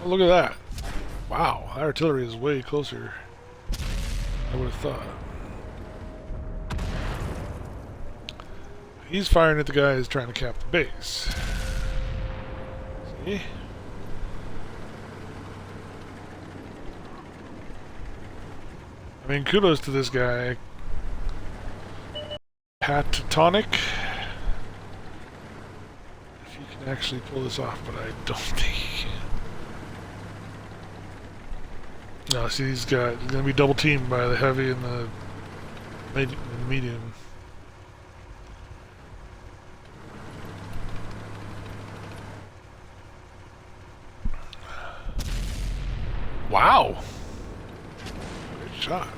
Oh, look at that. Wow, that artillery is way closer than I would have thought. He's firing at the guy who's trying to cap the base. See? I mean, kudos to this guy. Patatonic. If you can actually pull this off, but I don't think he can. No, see, he's going to be double teamed by the heavy and the medium. Wow! Great shot.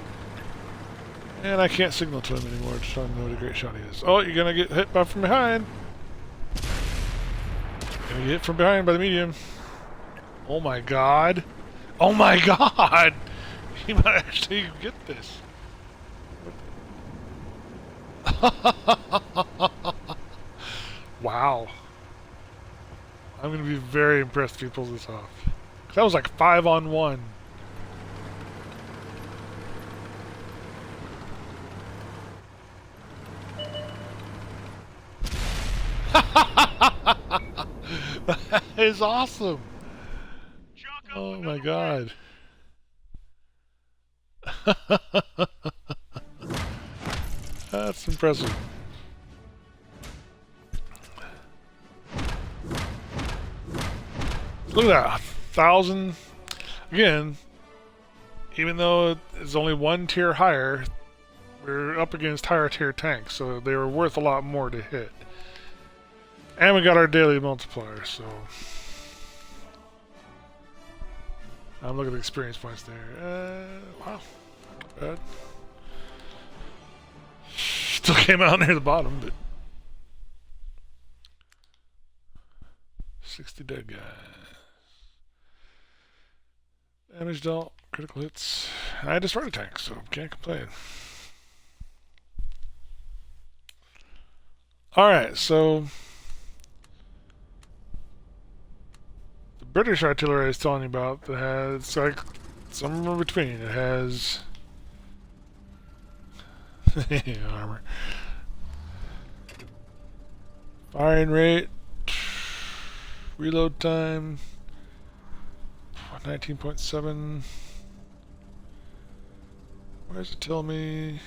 And I can't signal to him anymore, just telling him what a great shot he is. Oh, you're going to get hit by from behind. Gonna get hit from behind by the medium. Oh my god. Oh my god! He might actually get this. Wow. I'm gonna be very impressed if he pulls this off. That was like 5-on-1. That is awesome. Oh my god. That's impressive. Look at that. 1,000. Again, even though it's only one tier higher, we're up against higher tier tanks, so they were worth a lot more to hit. And we got our daily multiplier, so I'm looking at experience points there. Wow, not bad. Still came out near the bottom, but 60 dead guys. Damage dealt, critical hits. I destroyed a tank, so can't complain. Alright, so the British artillery I was telling you about that has like somewhere between. It has armor. Firing rate, reload time, 19.7. Where does it tell me?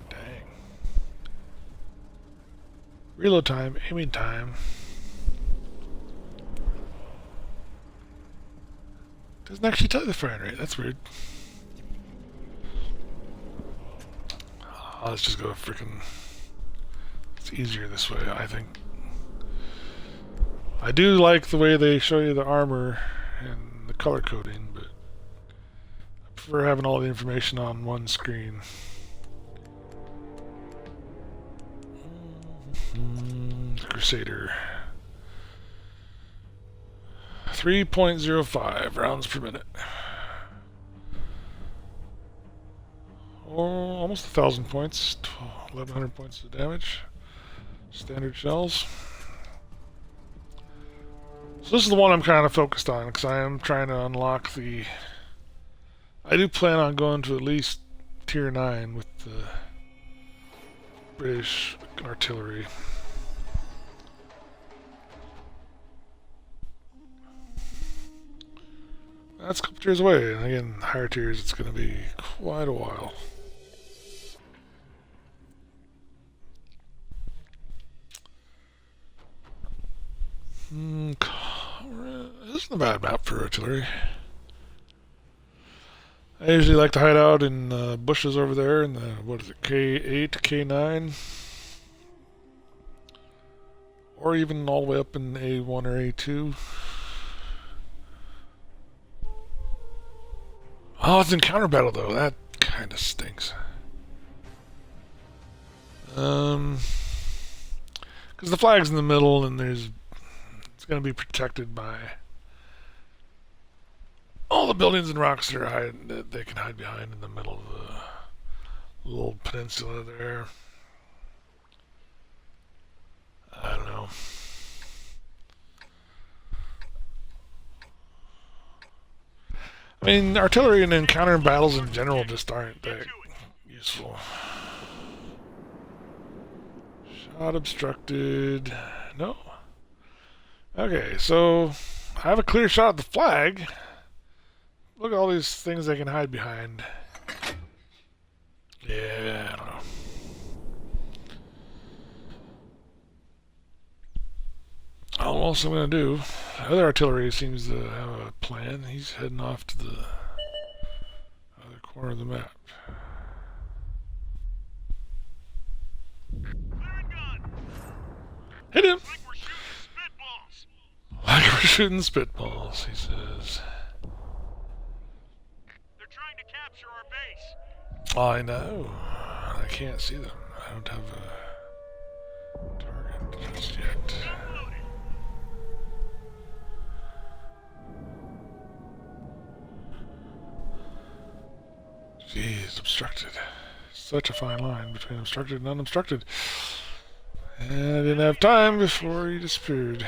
Dang. Reload time, aiming time. Doesn't actually tell you the firing rate. That's weird. Let's just go freaking. It's easier this way, I think. I do like the way they show you the armor and the color coding, but I prefer having all the information on one screen. Crusader. 3.05 rounds per minute. Or almost 1,000 points. 1,100 points of damage. Standard shells. So this is the one I'm kind of focused on, because I am trying to unlock the... I do plan on going to at least tier 9 with the British artillery. That's a couple tiers away, and again, higher tiers, it's going to be quite a while. This isn't a bad map for artillery. I usually like to hide out in bushes over there in the, what is it, K8, K9? Or even all the way up in A1 or A2. Oh, it's encounter battle though. That kind of stinks. Because the flag's in the middle and it's going to be protected by all the buildings and rocks that they can hide behind in the middle of the little peninsula there. I don't know. I mean, artillery and encounter battles in general just aren't that useful. Shot obstructed. No. Okay, so I have a clear shot at the flag. Look at all these things they can hide behind. Yeah, I don't know. All else I'm going to do. The other artillery seems to have a plan. He's heading off to the other corner of the map. Hit him! Like we're shooting spitballs, he says. They're trying to capture our base. I know. I can't see them. I don't have a target just yet. Jeez, obstructed. Such a fine line between obstructed and unobstructed. And I didn't have time before he disappeared.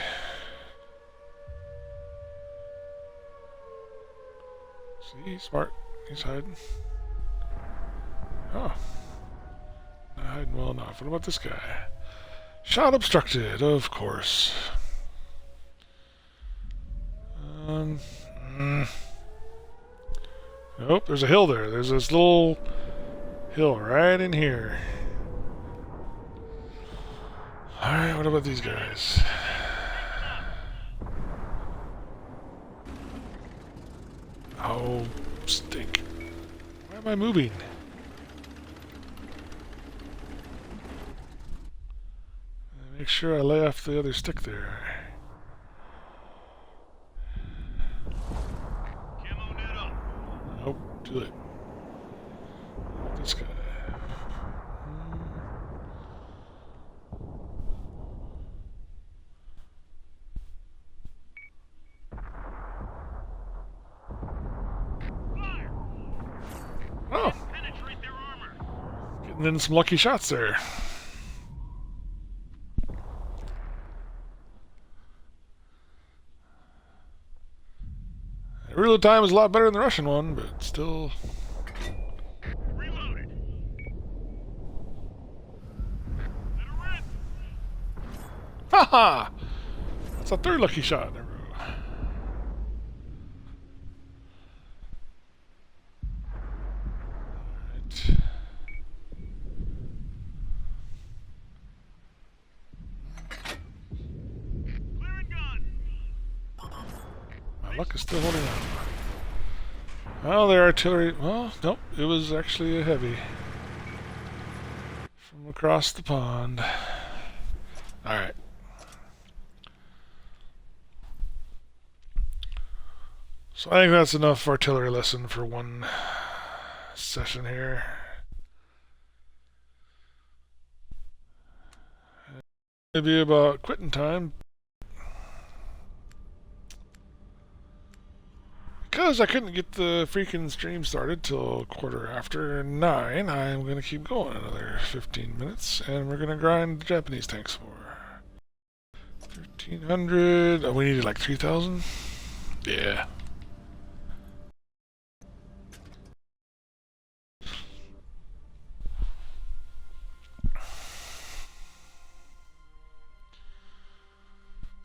See, he's smart. He's hiding. Oh. Not hiding well enough. What about this guy? Shot obstructed, of course. Nope, there's a hill there. There's this little hill right in here. Alright, what about these guys? Oh, stink. Why am I moving? Make sure I lay off the other stick there. Nope, too late. This guy. Oh! Getting in some lucky shots there. The real time is a lot better than the Russian one, but still. Reloaded. Haha! That's a third lucky shot. Luck is still holding on. Well, their artillery... Well, nope. It was actually a heavy. From across the pond. Alright. So I think that's enough artillery lesson for one session here. Maybe about quitting time. Because I couldn't get the freaking stream started till 9:15, I'm going to keep going another 15 minutes, and we're going to grind the Japanese tanks for 1,300. Oh, we needed like 3,000? Yeah.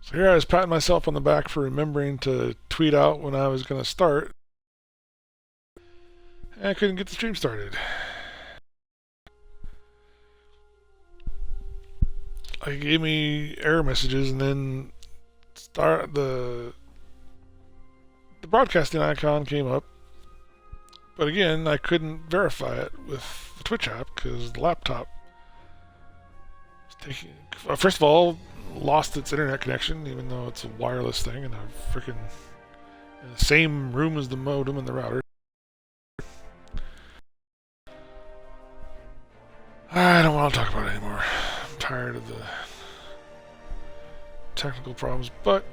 So here I was patting myself on the back for remembering to tweet out when I was going to start. And I couldn't get the stream started. It gave me error messages, and then the broadcasting icon came up. But again, I couldn't verify it with the Twitch app because the laptop was taking. First of all, lost its internet connection, even though it's a wireless thing, and I'm freaking in the same room as the modem and the router. I don't want to talk about it anymore. I'm tired of the technical problems, but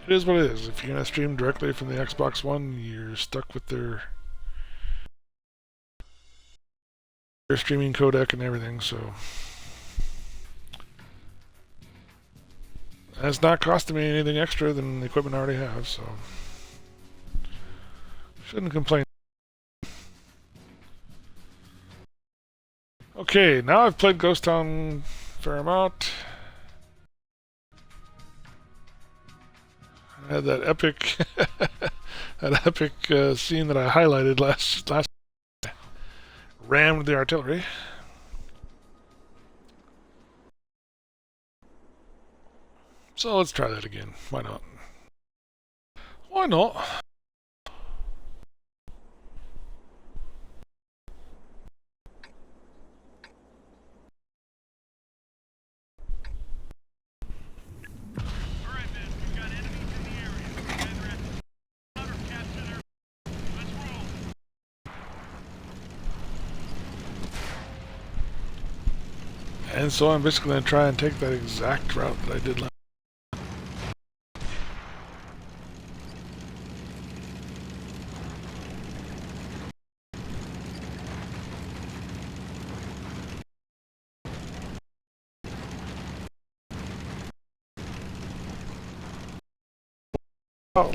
it is what it is. If you're going to stream directly from the Xbox One, you're stuck with their streaming codec and everything, so. And it's not costing me anything extra than the equipment I already have, so. Shouldn't complain. Okay, now I've played Ghost Town a fair amount. I had that epic, scene that I highlighted last rammed the artillery. So let's try that again. Why not? Why not? And so I'm basically going to try and take that exact route that I did last.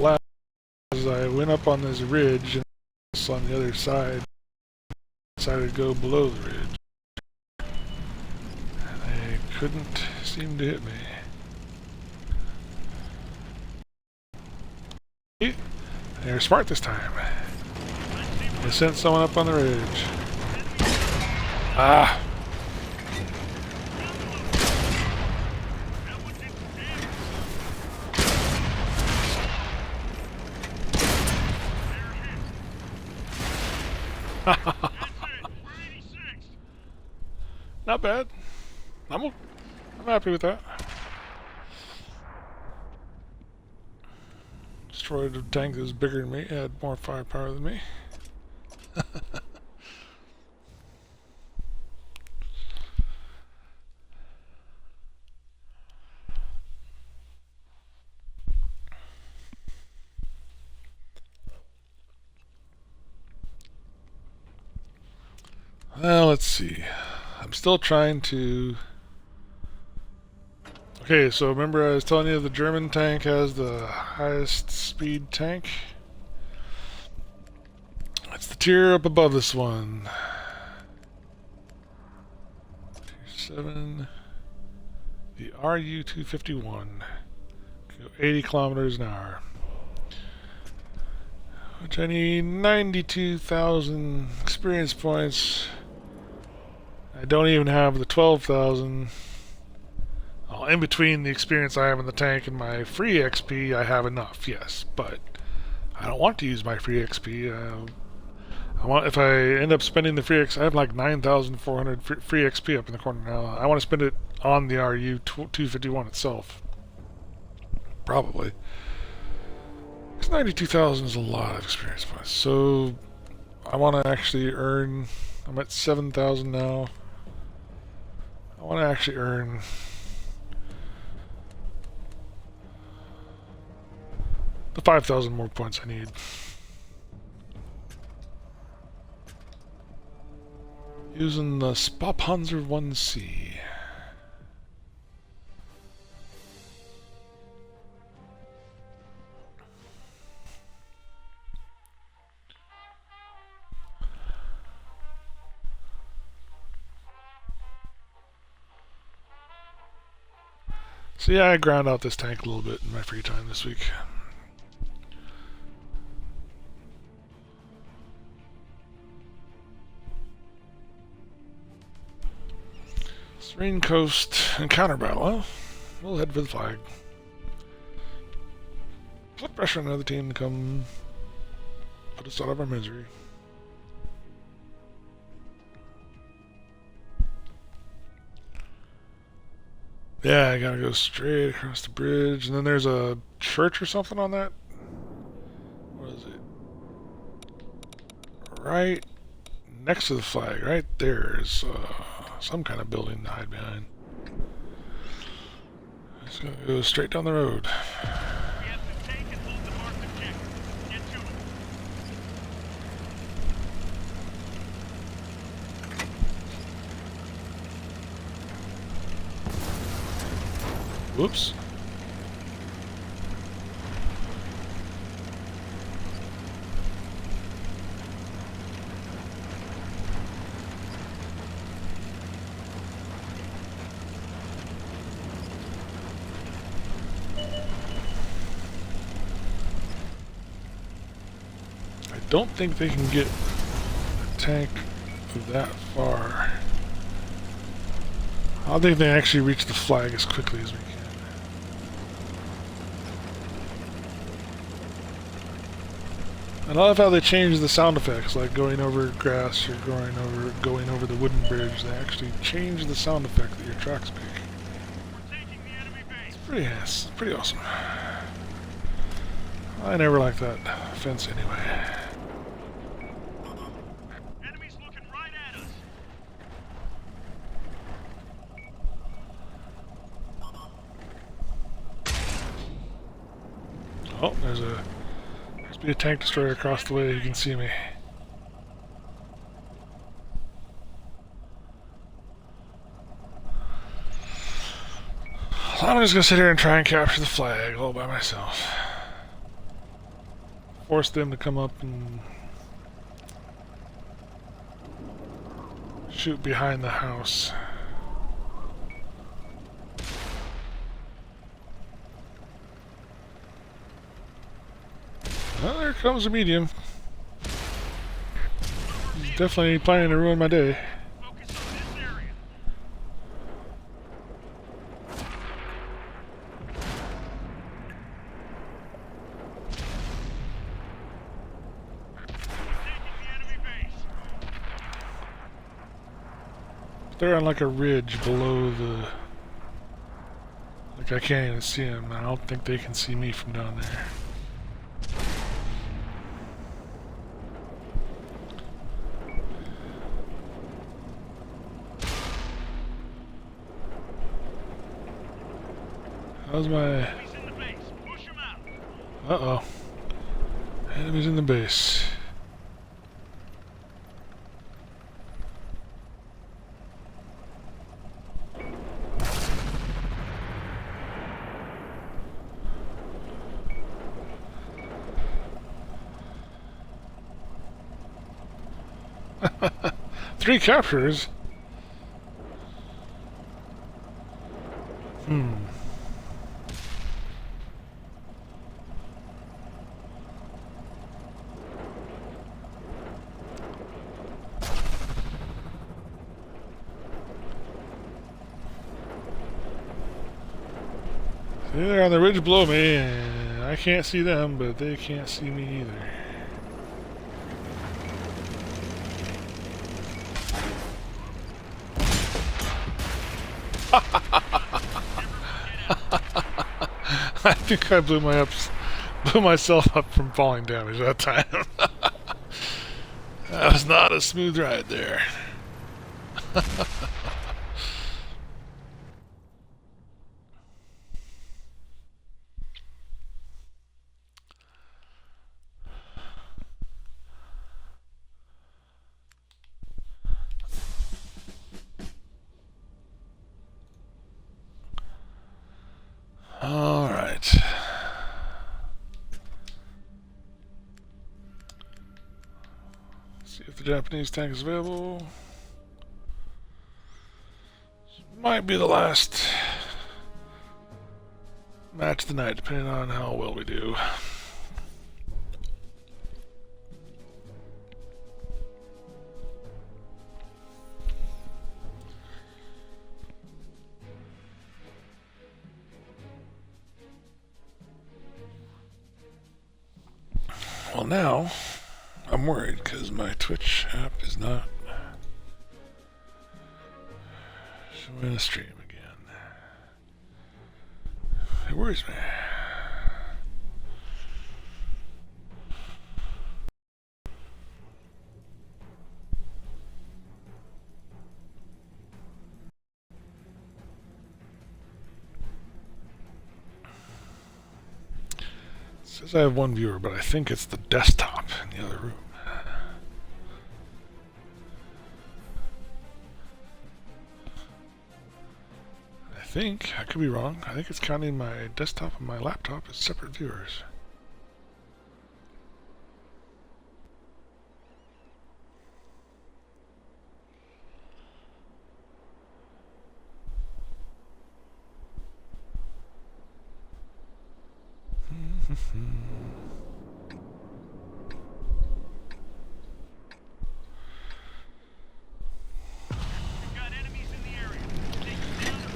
Last as I went up on this ridge and on the other side, decided to go below the ridge. And they couldn't seem to hit me. They're smart this time. They sent someone up on the ridge. Ah! Not bad. I'm happy with that. Destroyed a tank that was bigger than me, had more firepower than me. Well, let's see. I'm still trying to... Okay, so remember I was telling you the German tank has the highest speed tank? That's the tier up above this one. Tier 7. The RU-251. Go 80 kilometers an hour. Which I need 92,000 experience points. I don't even have the 12,000. Well, in between the experience I have in the tank and my free XP, I have enough, yes. But I don't want to use my free XP. If I end up spending the free XP, I have like 9,400 free XP up in the corner now. I want to spend it on the RU-251 itself. Probably. Because 92,000 is a lot of experience points. So I want to actually earn... I'm at 7,000 now. I want to actually earn... the 5,000 more points I need. Using the Spa-Panzer 1C. So yeah, I ground out this tank a little bit in my free time this week. Serene Coast encounter battle. Well, we'll head for the flag. Put pressure on another team to come put us out of our misery. Yeah, I gotta go straight across the bridge, and then there's a church or something on that. What is it? Right next to the flag, right there is some kind of building to hide behind. Just gonna go straight down the road. We have to take and hold the marked objective. Get to it. Whoops. I don't think they can get a tank that far. I don't think they actually reach the flag as quickly as we can. I love how they change the sound effects, like going over grass or going over the wooden bridge. They actually change the sound effect that your trucks make. We're taking the enemy base. It's pretty awesome. I never liked that fence anyway. Enemies looking right at us. Oh, there's must be a tank destroyer across the way. You can see me. So I'm just gonna sit here and try and capture the flag all by myself. Force them to come up and shoot behind the house. Well, there comes a medium. He's definitely planning to ruin my day. Focus on this area. We're taking the enemy base. They're on like a ridge below the... Like I can't even see them. I don't think they can see me from down there. How's my... Enemies in the base. Push them out. Uh-oh. Enemies in the base. Three captures? See, they're on the ridge below me, and I can't see them, but they can't see me either. I think I blew myself up from falling damage that time. That was not a smooth ride there. All right. See if the Japanese tank is available. Might be the last match of the night, depending on how well we do. Well, now I'm worried because my Twitch app is not showing a stream again. It worries me. It says I have one viewer, but I think it's the desktop in the other room. I could be wrong. I think it's counting my desktop and my laptop as separate viewers.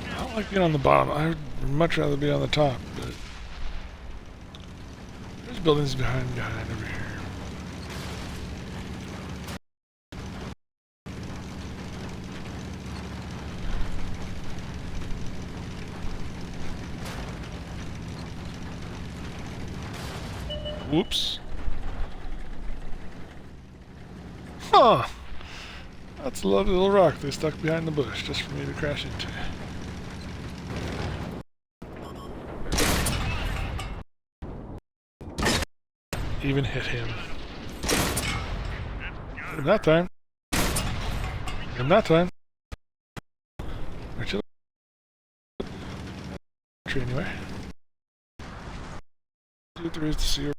I don't like being on the bottom. I would much rather be on the top, but there's buildings behind over here. Whoops. Huh. That's a lovely little rock they stuck behind the bush just for me to crash into. Even hit him. And that time. And that time. Actually, anyway. See what there is to see.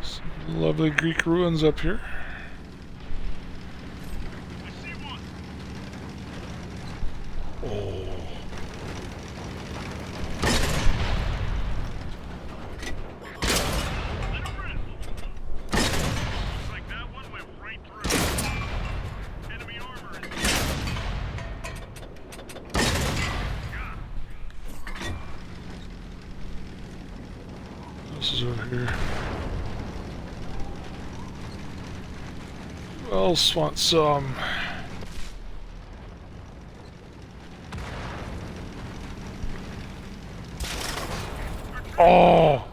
Some lovely Greek ruins up here. Oh. This is over here. Who else wants some? Oh!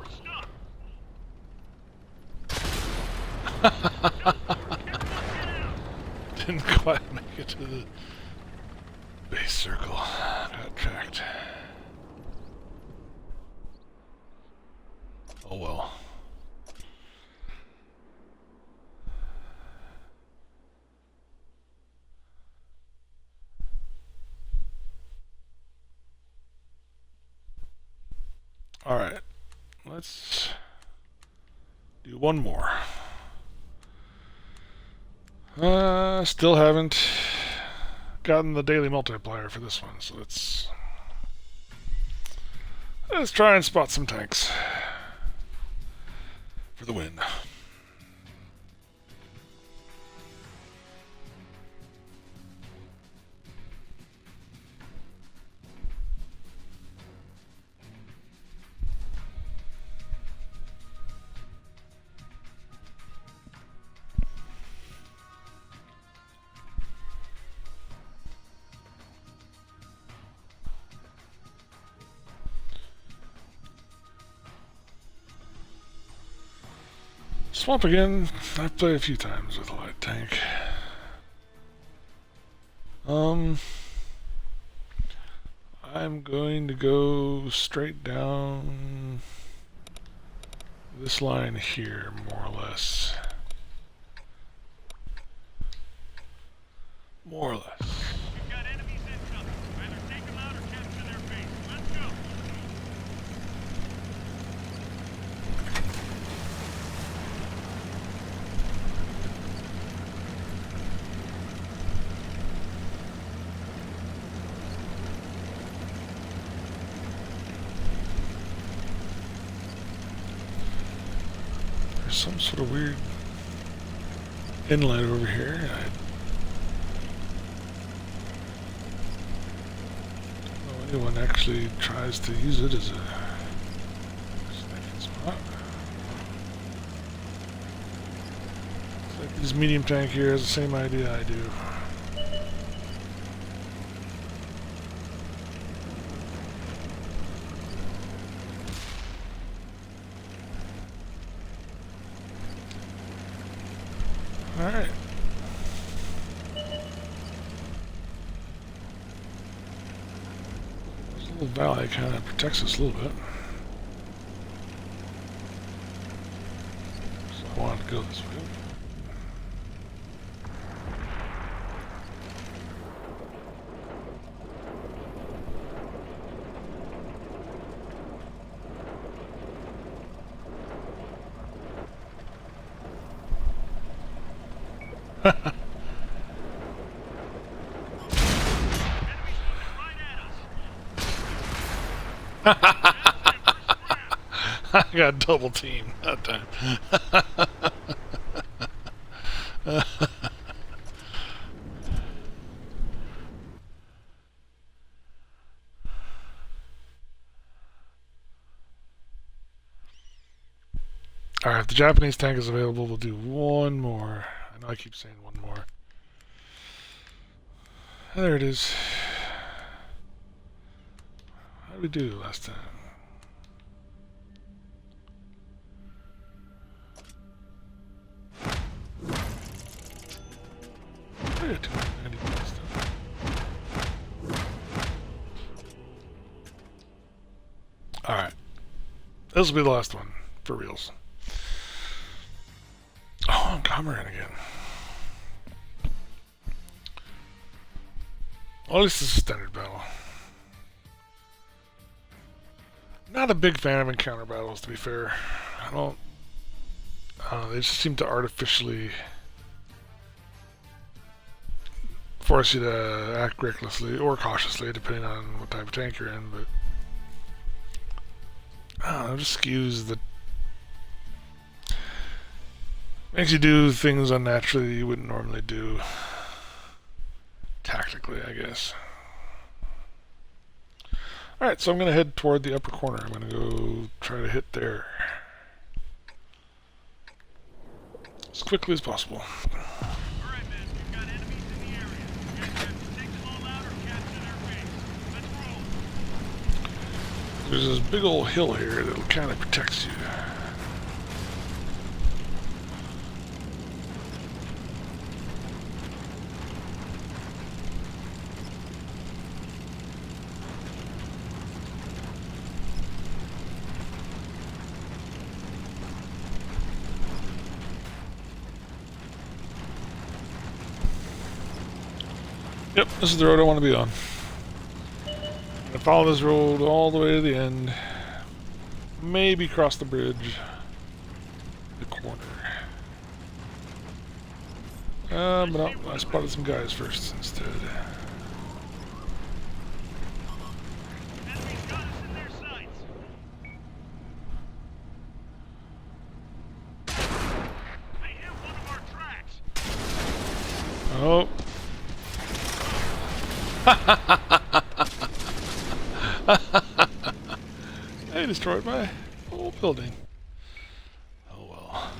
Didn't quite make it to the base circle. Got tracked. Oh well. Alright. Let's do one more. Still haven't gotten the daily multiplier for this one, so let's try and spot some tanks for the win. Swamp again. I've played a few times with a light tank. I'm going to go straight down this line here, more or less. More or less. We've got enemies incoming. Either take them out or capture their base. Let's go. There's some sort of weird inlet over here. I don't know if anyone actually tries to use it as a sniping spot. Looks like this medium tank here has the same idea I do. Alright. This little valley kind of protects us a little bit. So I wanted to go this way. I got double teamed that time. Alright, if the Japanese tank is available, we'll do one more. I know I keep saying one more. There it is. How did we do last time? I did 290 last time. Alright. This will be the last one, for reals. Oh, I'm Comrade again. Well, at least this is a standard battle. Not a big fan of encounter battles, to be fair. I don't... they just seem to artificially force you to act recklessly or cautiously, depending on what type of tank you're in, but... I don't know, it just skews the... Makes you do things unnaturally you wouldn't normally do. Tactically, I guess. Alright, so I'm going to head toward the upper corner. I'm going to go try to hit there. As quickly as possible. Alright, men, we've got enemies in the area. You guys have to take them all out or capture their base. Let's roll. There's this big old hill here that kind of protects you. Yep, this is the road I want to be on. I'm going to follow this road all the way to the end. Maybe cross the bridge. The corner. But no, I spotted some guys first instead. Enemies got us in their sights. They hit one of our tracks. Oh. They destroyed my whole building. Oh well.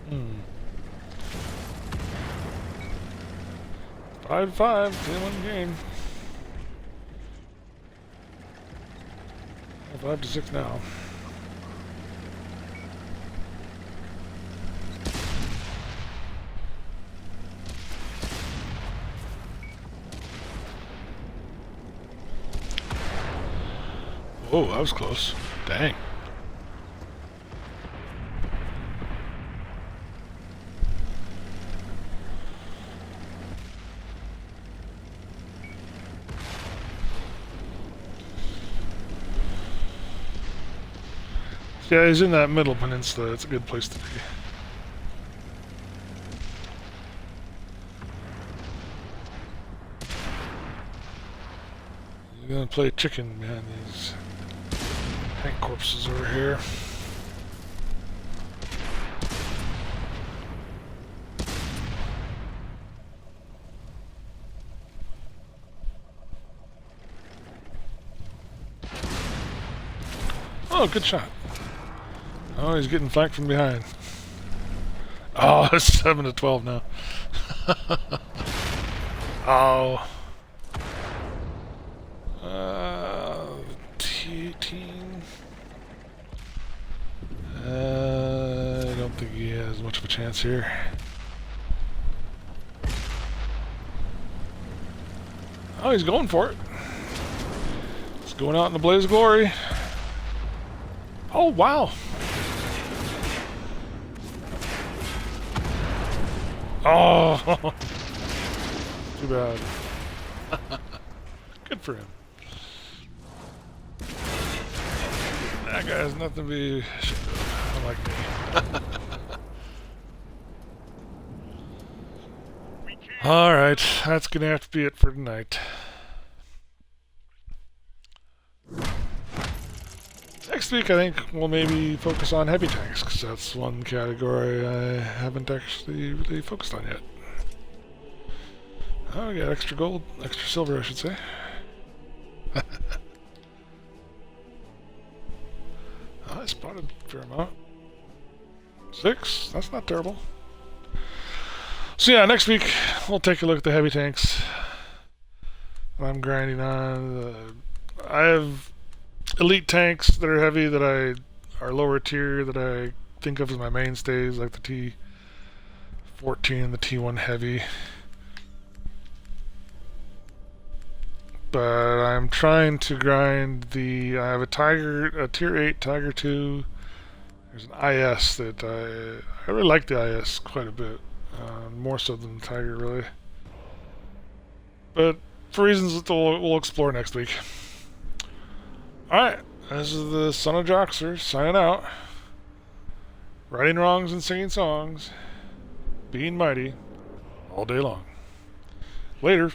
Hmm. 5-5, 2-1 game. 5-6 now. Whoa, that was close. Dang. Yeah, he's in that middle peninsula. It's a good place to be. You're gonna play chicken behind these tank corpses over here. Oh, good shot. Oh, he's getting flanked from behind. Oh, it's 7 to 12 now. Oh. T-team. I don't think he has much of a chance here. Oh, he's going for it. He's going out in a blaze of glory. Oh, wow. Oh, too bad. Good for him. That guy has nothing to be ashamed of, unlike me. Alright, that's gonna have to be it for tonight. Next week, I think we'll maybe focus on heavy tanks, because that's one category I haven't actually really focused on yet. Oh, we got extra gold, extra silver, I should say. I spotted a fair amount. 6? That's not terrible. So yeah, next week we'll take a look at the heavy tanks I'm grinding on. I have elite tanks that are heavy that are lower tier that I think of as my mainstays, like the T14 and the T1 heavy. But I'm trying to grind I have a tier 8 Tiger 2. There's an IS that I really like the IS quite a bit. More so than the Tiger, really. But for reasons that we'll explore next week. Alright, this is the Son of Joxer signing out. Righting wrongs and singing songs. Being mighty all day long. Later.